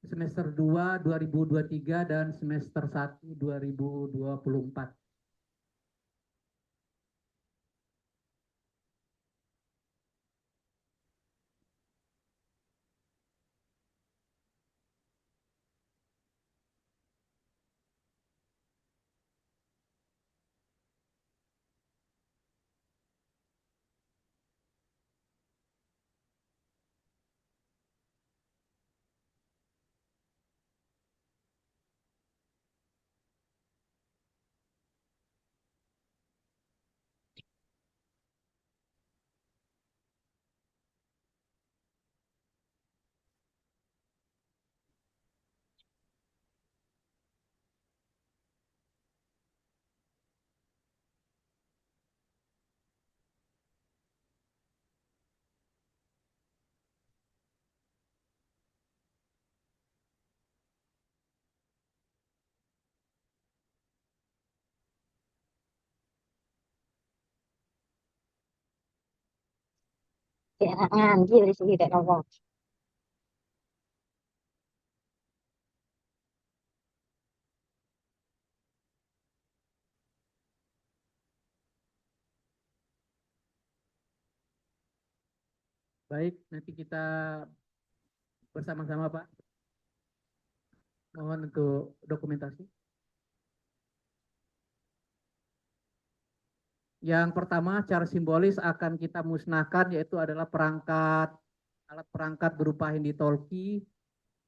semester 2 2023 dan semester 1 2024. Baik, nanti kita bersama-sama Pak. Mohon untuk dokumentasi. Yang pertama, secara simbolis akan kita musnahkan yaitu adalah alat perangkat berupa handy talkie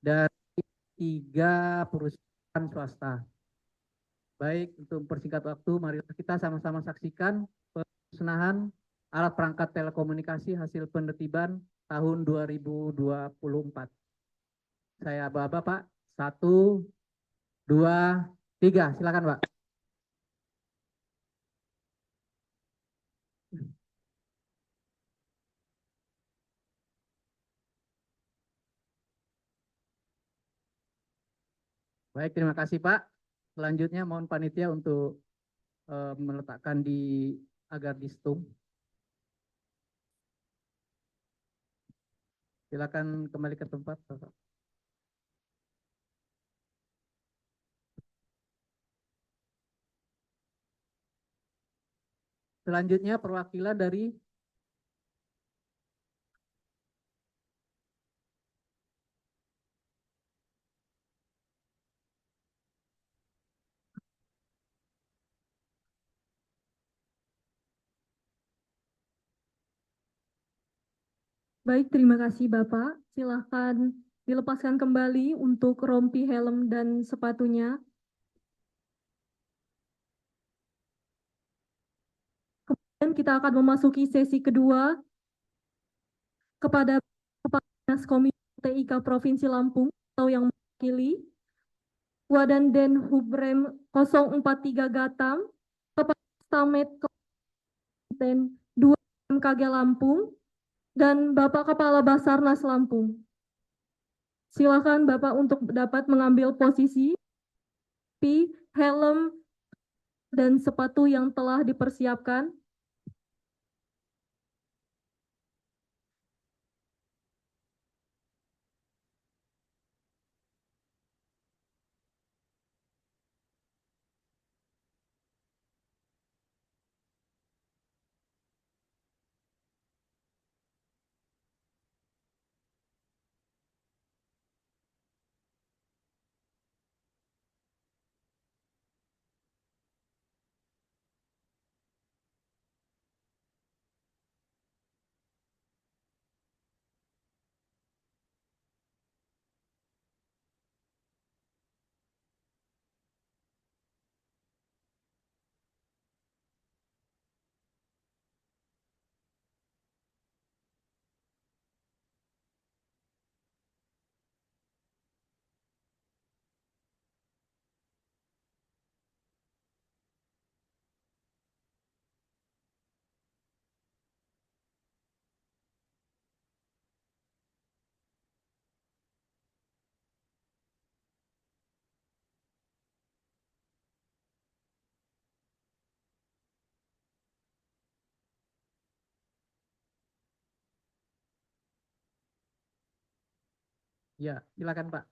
dari 3 perusahaan swasta. Baik, untuk mempersingkat waktu, mari kita sama-sama saksikan pemusnahan alat perangkat telekomunikasi hasil penertiban tahun 2024. Saya aba-aba Pak. 1, 2, 3. Silakan Pak. Baik, terima kasih Pak. Selanjutnya mohon panitia untuk meletakkan di agar distum. Silakan kembali ke tempat, Bapak. Selanjutnya perwakilan dari Baik, terima kasih Bapak. Silahkan dilepaskan kembali untuk rompi, helm, dan sepatunya. Kemudian kita akan memasuki sesi kedua kepada Kepala Dinas Kominfo TIK Provinsi Lampung atau yang mewakili. Wadan Hubrem 043 Gatam, Kepala Stamet Kabupaten 2 MKG Lampung, dan Bapak Kepala Basarnas Lampung. Silakan Bapak untuk dapat mengambil posisi, helm, dan sepatu yang telah dipersiapkan. Ya, silakan Pak.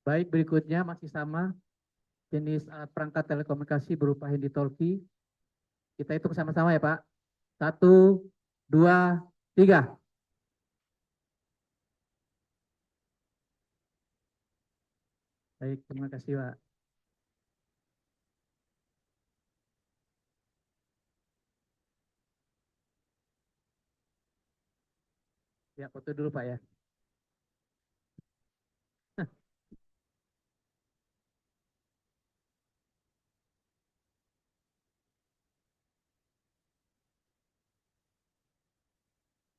Baik, berikutnya masih sama jenis alat perangkat telekomunikasi berupa handy talkie. Kita hitung sama-sama ya Pak. 1, 2, 3. Baik, terima kasih Pak. Ya, foto dulu Pak ya.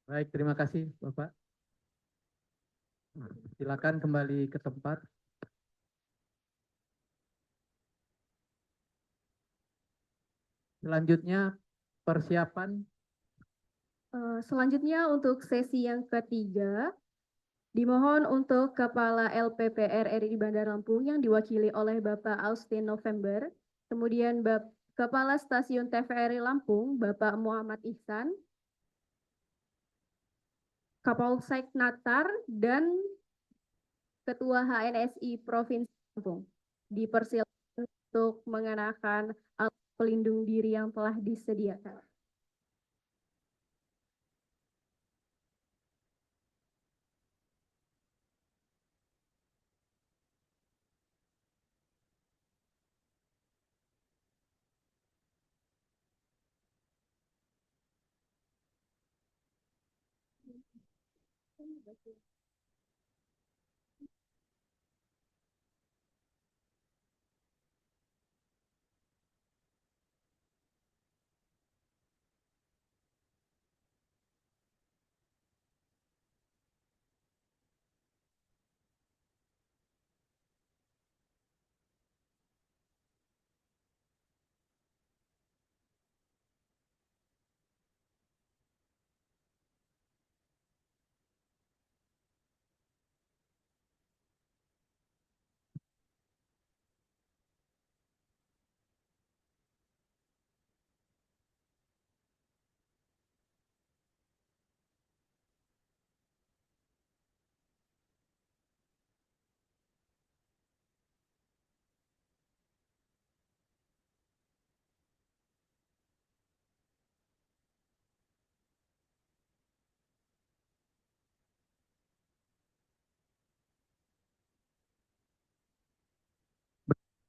Baik, terima kasih Bapak. Silakan kembali ke tempat. Selanjutnya persiapan. Selanjutnya untuk sesi yang ketiga, dimohon untuk Kepala LPPR RI Bandar Lampung yang diwakili oleh Bapak Austin November, kemudian Kepala Stasiun TVRI Lampung, Bapak Muhammad Ihsan, Kapolsek Natar, dan Ketua HNSI Provinsi Lampung. Dipersilakan untuk mengenakan alat pelindung diri yang telah disediakan.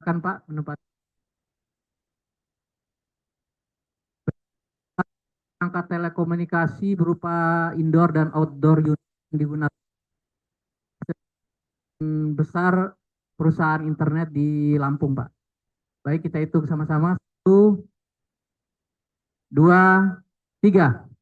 Silakan Pak menempatkan perangkat telekomunikasi berupa indoor dan outdoor unit yang digunakan besar perusahaan internet di Lampung, Pak. Baik, kita hitung sama-sama. 1, 2, 3.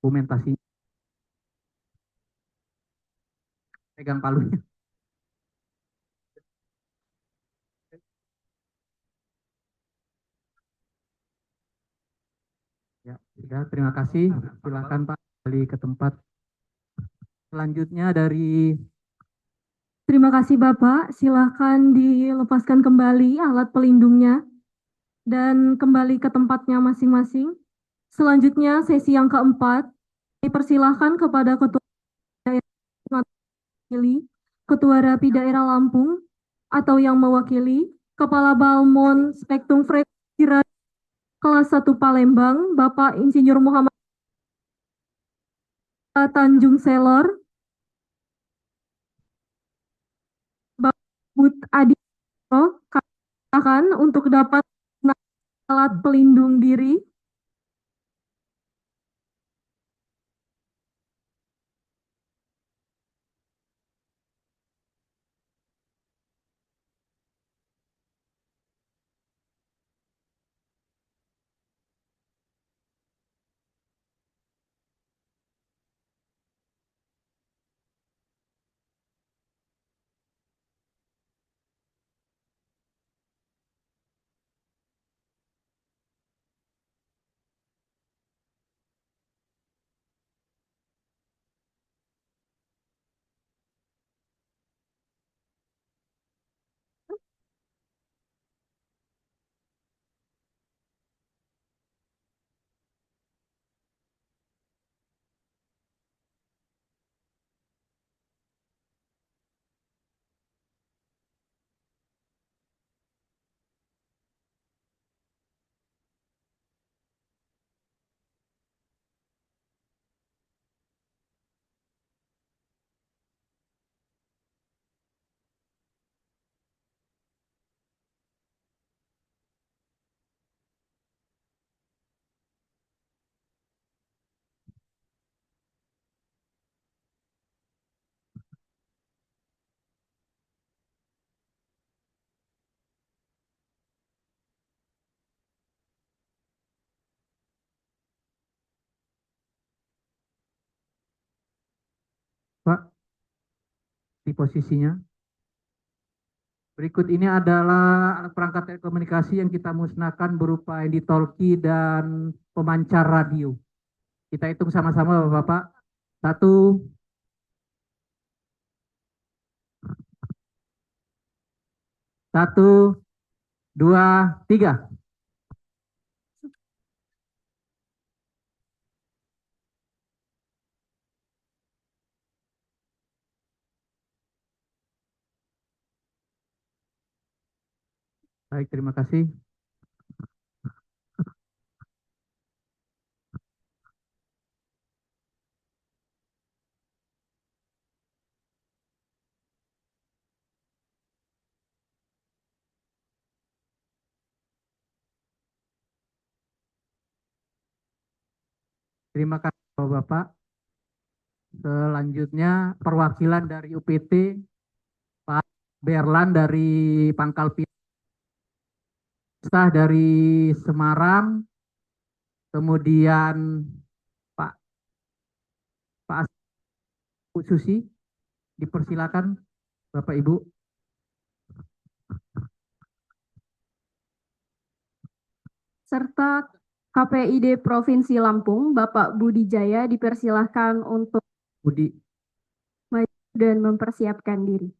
dokumentasi pegang palunya. Ya, terima kasih. Silakan Pak kembali ke tempat. Selanjutnya dari Terima kasih Bapak, silakan dilepaskan kembali alat pelindungnya dan kembali ke tempatnya masing-masing. Selanjutnya sesi yang keempat, dipersilahkan kepada Ketua Daerah mewakili, Ketua Rapi Daerah Lampung atau yang mewakili, Kepala Balmon Spektrum Frekuensi Radio Kelas 1 Palembang, Bapak Insinyur Muhammad Tanjung Selor, Bapak Bud Adi, silakan untuk dapat alat pelindung diri. Pak di posisinya. Berikut ini adalah alat perangkat telekomunikasi yang kita musnahkan berupa talkie dan pemancar radio. Kita hitung sama-sama Bapak-Bapak. Satu, satu, dua, tiga. Baik, terima kasih. Terima kasih Bapak-Bapak. Selanjutnya perwakilan dari UPT, Pak Berlan dari Pangkal Pinang dari Semarang, kemudian Pak Pak Susi, dipersilakan Bapak Ibu. Serta KPID Provinsi Lampung, Bapak Budi Jaya dipersilahkan untuk Budi, maju dan mempersiapkan diri.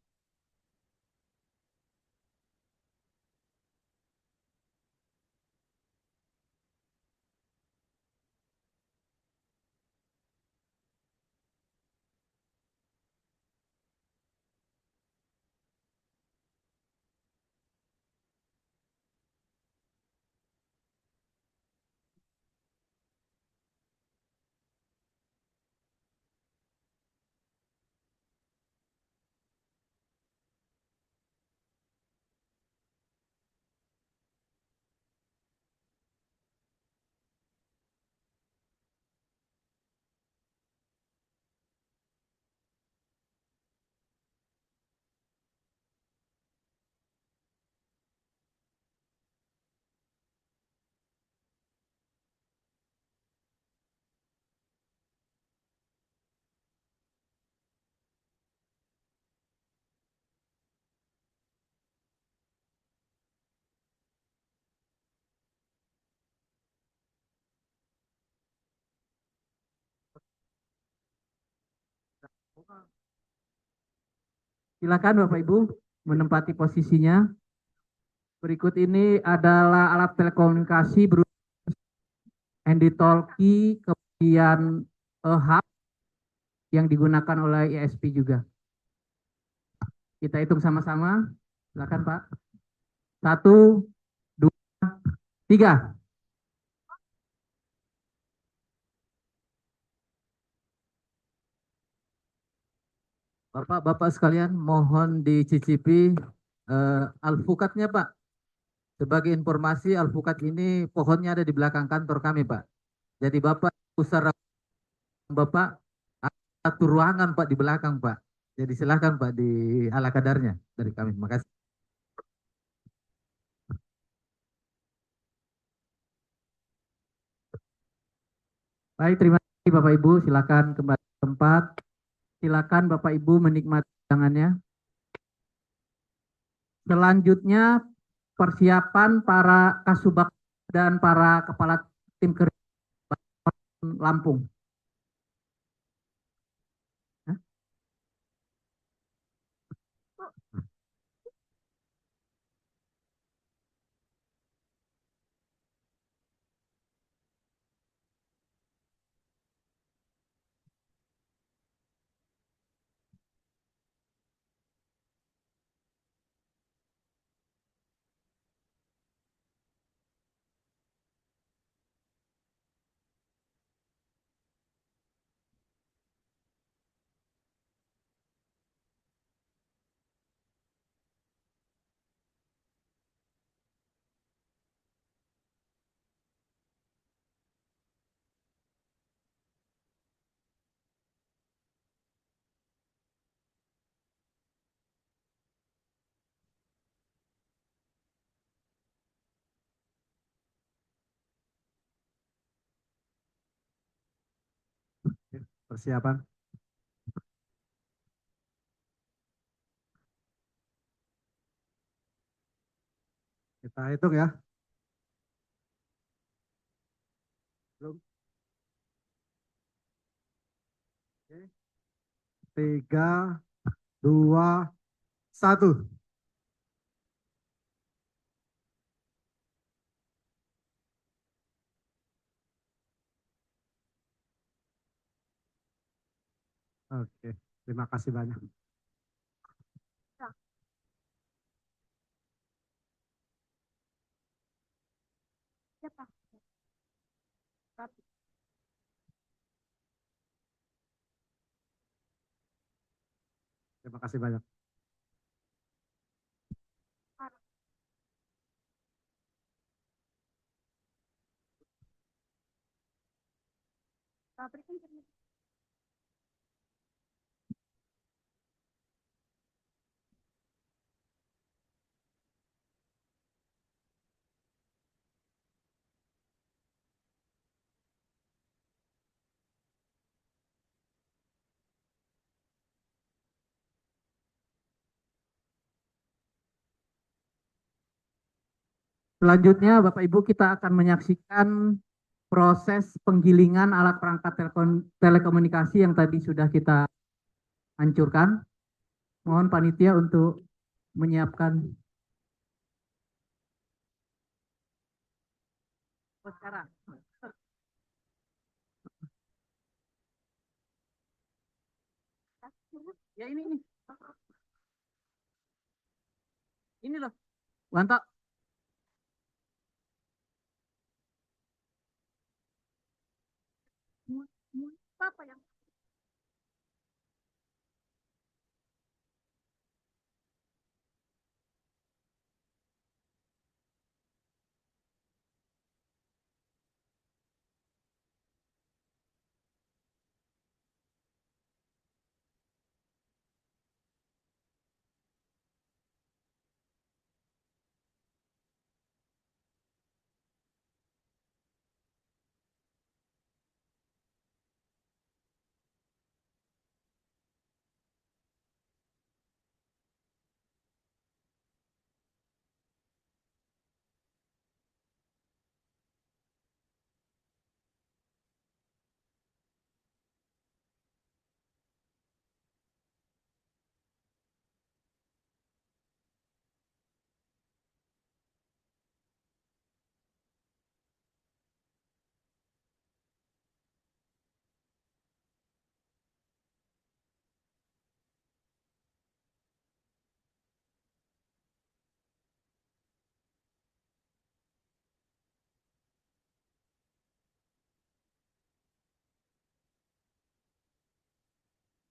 Silakan Bapak Ibu menempati posisinya. Berikut ini adalah alat telekomunikasi berupa handy-talkie, kemudian hub yang digunakan oleh ISP juga. Kita hitung sama-sama. Silakan Pak. 1, 2, 3. Bapak-bapak sekalian, mohon dicicipi alpukatnya Pak. Sebagai informasi, alpukat ini pohonnya ada di belakang kantor kami Pak. Jadi Bapak usah Bapak ada satu ruangan Pak di belakang Pak. Jadi silahkan Pak di ala kadarnya dari kami. Terima kasih. Baik, terima kasih Bapak Ibu. Silakan kembali ke tempat. Silakan Bapak Ibu menikmati hidangannya. Selanjutnya persiapan para kasubag dan para kepala tim kerja Lampung. Persiapan. Kita hitung ya. Belum. Oke. 3, 2, 1. Oke, terima kasih banyak. Terima kasih banyak. Selanjutnya Bapak Ibu kita akan menyaksikan proses penggilingan alat perangkat telekomunikasi yang tadi sudah kita hancurkan. Mohon panitia untuk menyiapkan. Sekarang. Ya ini. Ini loh. Mantap. Apa yang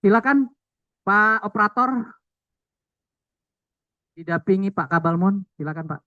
Silakan Pak Operator didampingi Pak Kabalmon. Silakan Pak.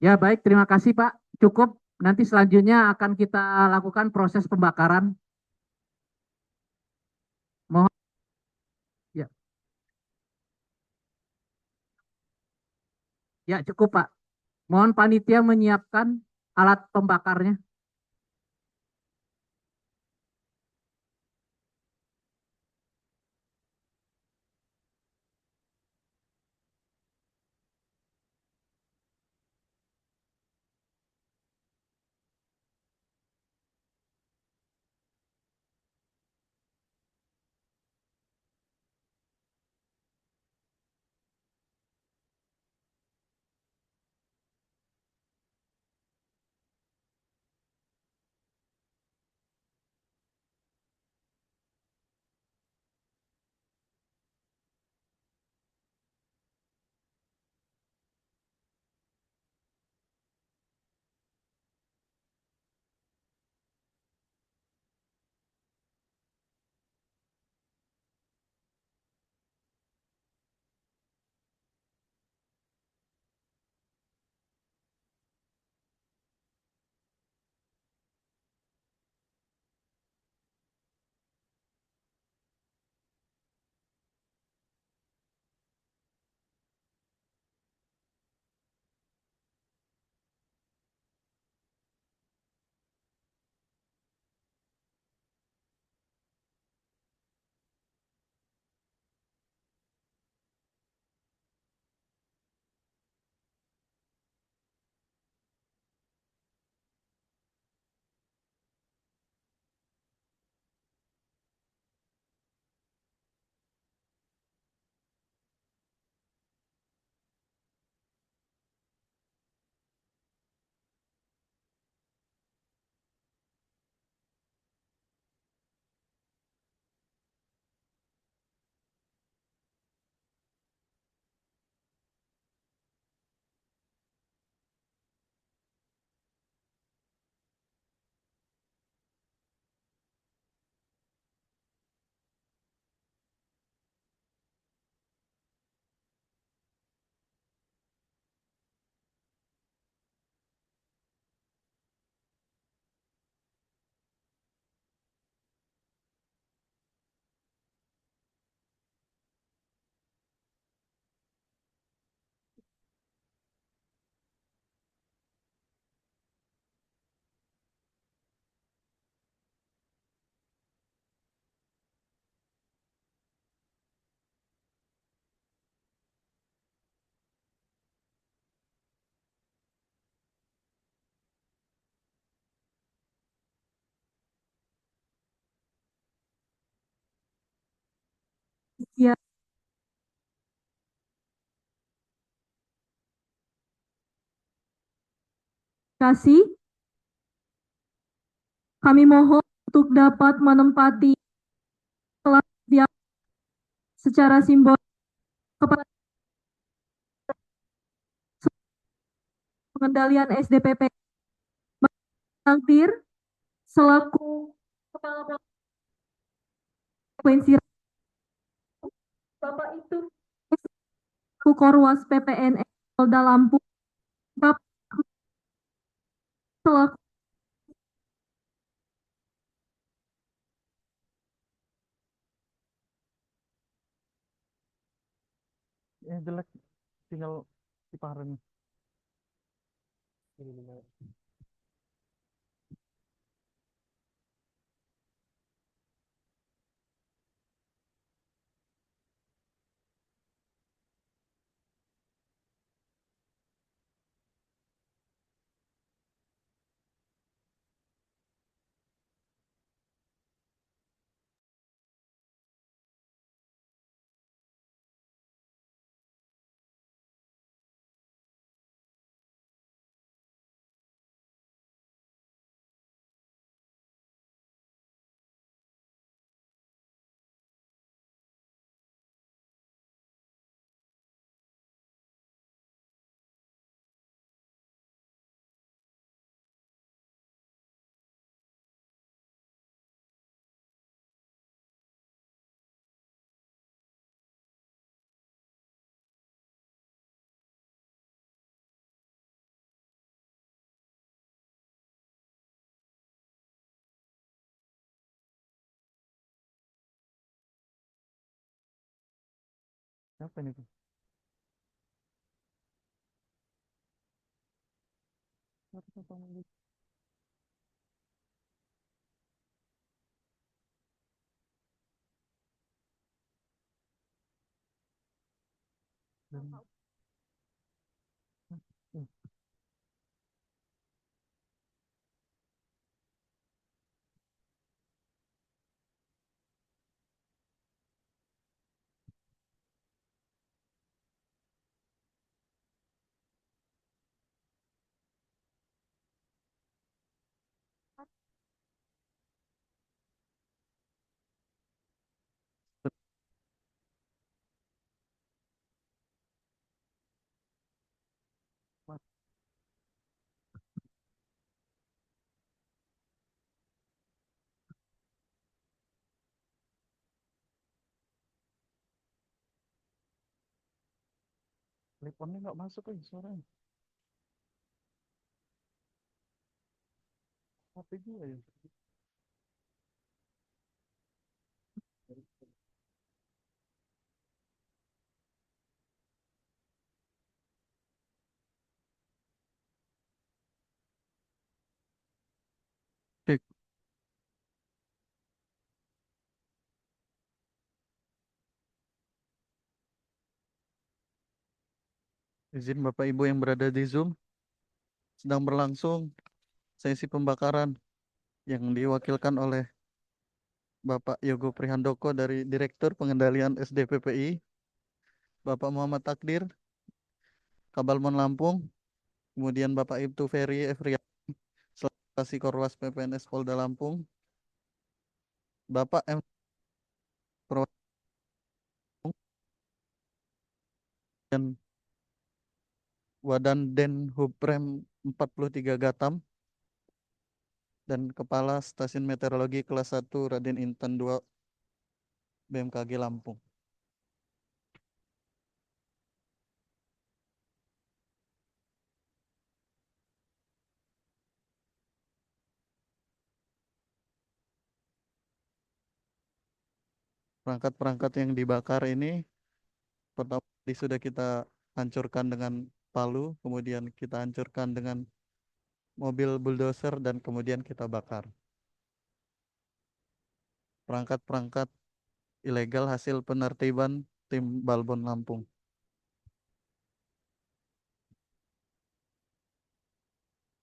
Ya baik, terima kasih Pak. Cukup. Nanti selanjutnya akan kita lakukan proses pembakaran. Mohon ya, ya cukup Pak. Mohon panitia menyiapkan alat pembakarnya. kasih. Kami mohon untuk dapat menempati kelas yang secara simbol kepada pengendalian SDPP Takdir selaku Kepala Provinsi Bapak itu selaku Korwas PPNS Polda Lampung, Bapak selaku jelek, tinggal dipaharin. Siapa ini tuh? Teleponnya nggak masuk lagi suaranya. HP gue ya. Cek. Izin Bapak Ibu yang berada di Zoom, sedang berlangsung sesi pembakaran yang diwakilkan oleh Bapak Yogo Prihandoko dari Direktur Pengendalian SDPPI, Bapak Muhammad Takdir, Kabalmon Lampung, kemudian Bapak Ibtu Ferry Efrian, selaku Korwas PPNS Polda Lampung, Bapak M. dan Wadan Den Huprem 43 Gatam, dan Kepala Stasiun Meteorologi Kelas 1 Raden Intan 2 BMKG Lampung. Perangkat-perangkat yang dibakar ini pertama sudah kita hancurkan dengan palu, kemudian kita hancurkan dengan mobil bulldozer, dan kemudian kita bakar. Perangkat-perangkat ilegal hasil penertiban tim Balbon Lampung.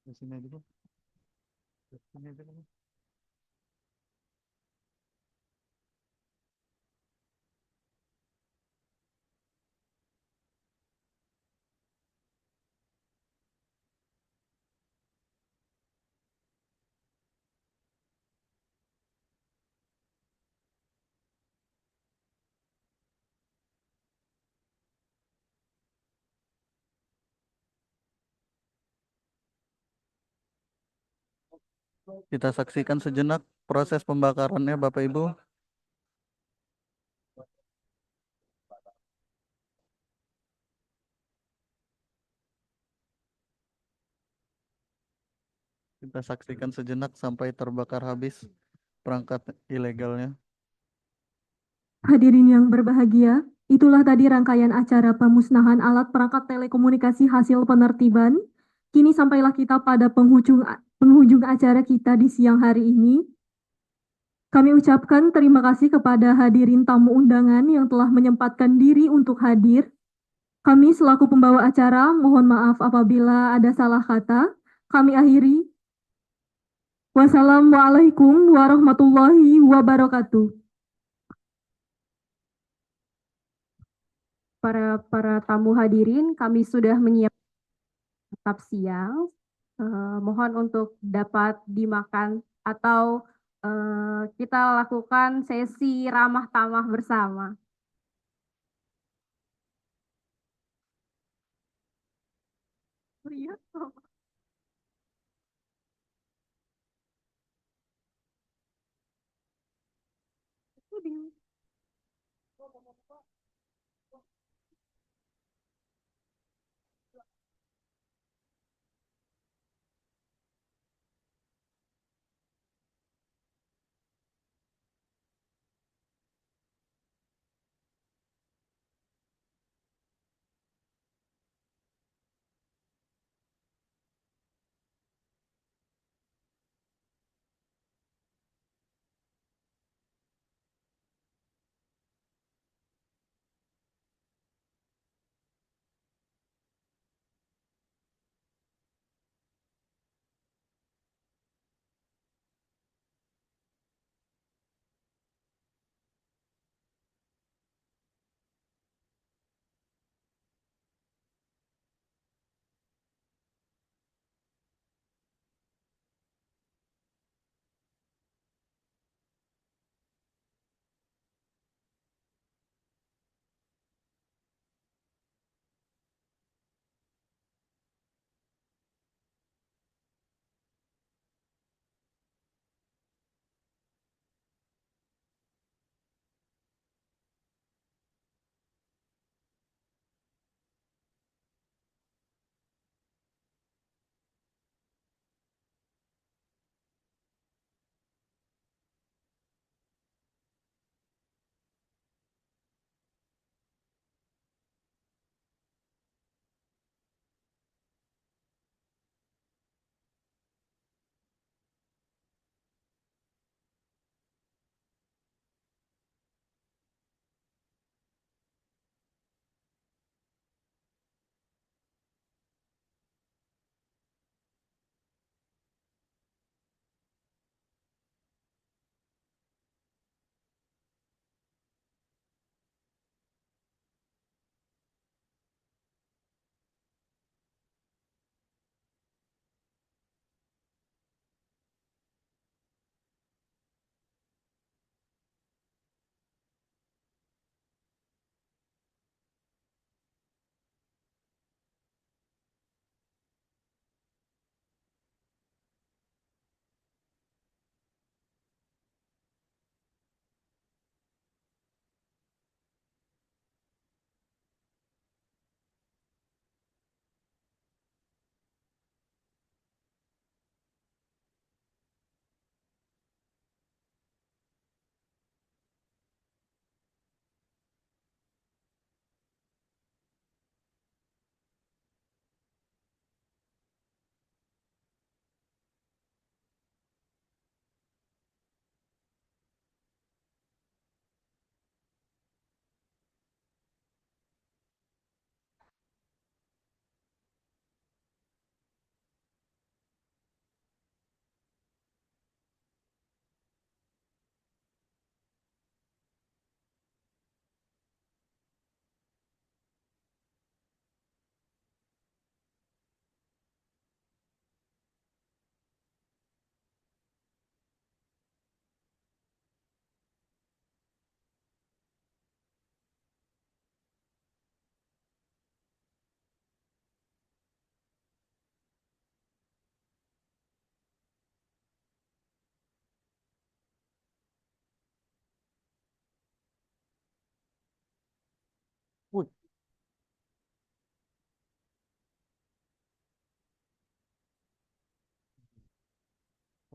Di sini aja, Bu. Di sini aja, Bu. Kita saksikan sejenak proses pembakarannya, Bapak Ibu. Kita saksikan sejenak sampai terbakar habis perangkat ilegalnya. Hadirin yang berbahagia, itulah tadi rangkaian acara pemusnahan alat perangkat telekomunikasi hasil penertiban. Kini sampailah kita pada penghujung acara kita di siang hari ini. Kami ucapkan terima kasih kepada hadirin tamu undangan yang telah menyempatkan diri untuk hadir. Kami selaku pembawa acara mohon maaf apabila ada salah kata. Kami akhiri. Wassalamualaikum warahmatullahi wabarakatuh. Para tamu hadirin, kami sudah menyiapkan tetap siang. Mohon untuk dapat dimakan atau kita lakukan sesi ramah tamah bersama. Iya.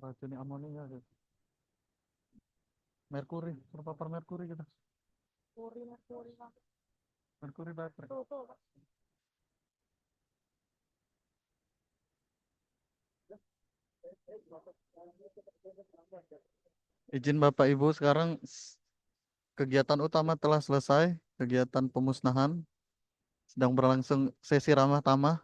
Racuni amonia gitu. Merkuri, terpapar merkuri kita. Merkuri baterai. Izin Bapak Ibu, sekarang kegiatan utama telah selesai, kegiatan pemusnahan. Sedang berlangsung sesi ramah tamah.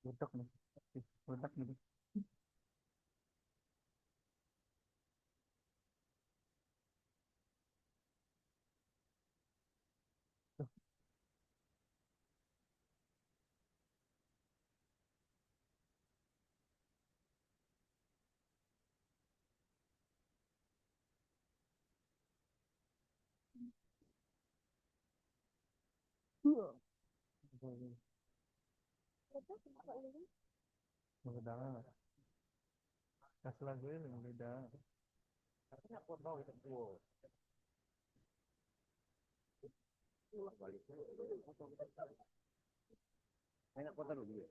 Budak nih. Budak nih. Beda. Kasih lagu ini beda. Enak kota dulu ya.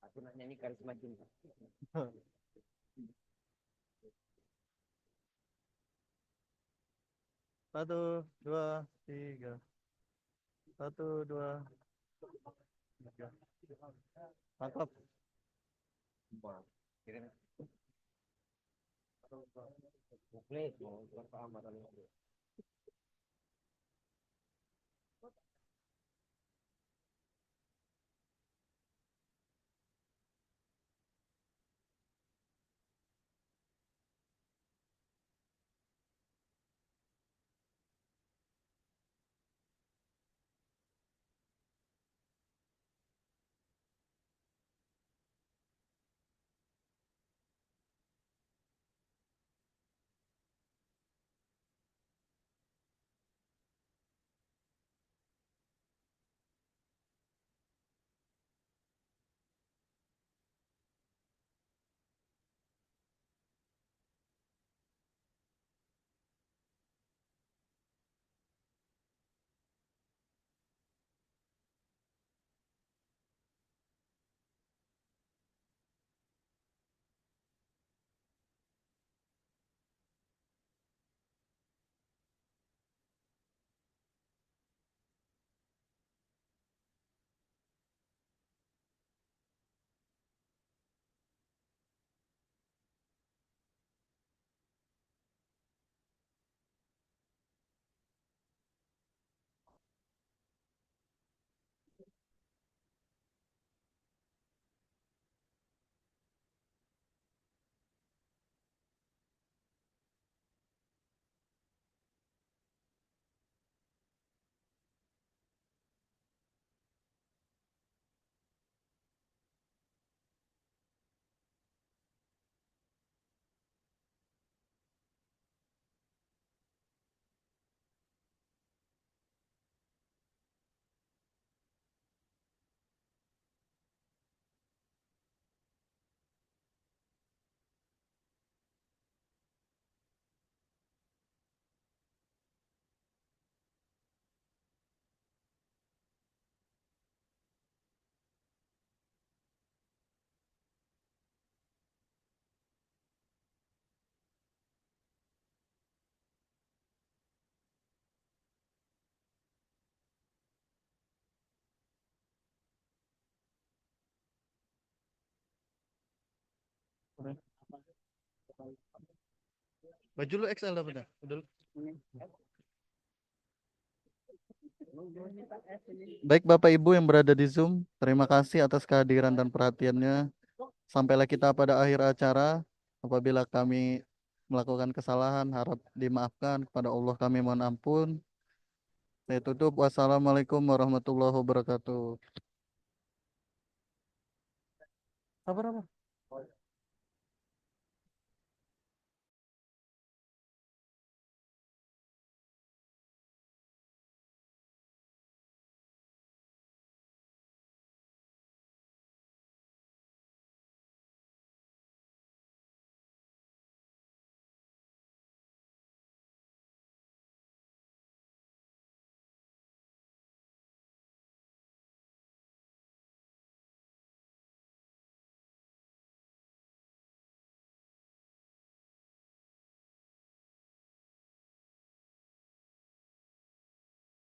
Aku nak nyanyi karisma cinta. Satu, dua, tiga. Satu, dua, tiga. Mantap. Buklet, mau berapa amaran itu? Baju lu XL dah bener. Udah. Baik Bapak Ibu yang berada di Zoom, terima kasih atas kehadiran dan perhatiannya. Sampailah kita pada akhir acara. Apabila kami melakukan kesalahan, harap dimaafkan. Kepada Allah kami mohon ampun. Saya tutup. Wassalamualaikum warahmatullahi wabarakatuh. Sabar apa?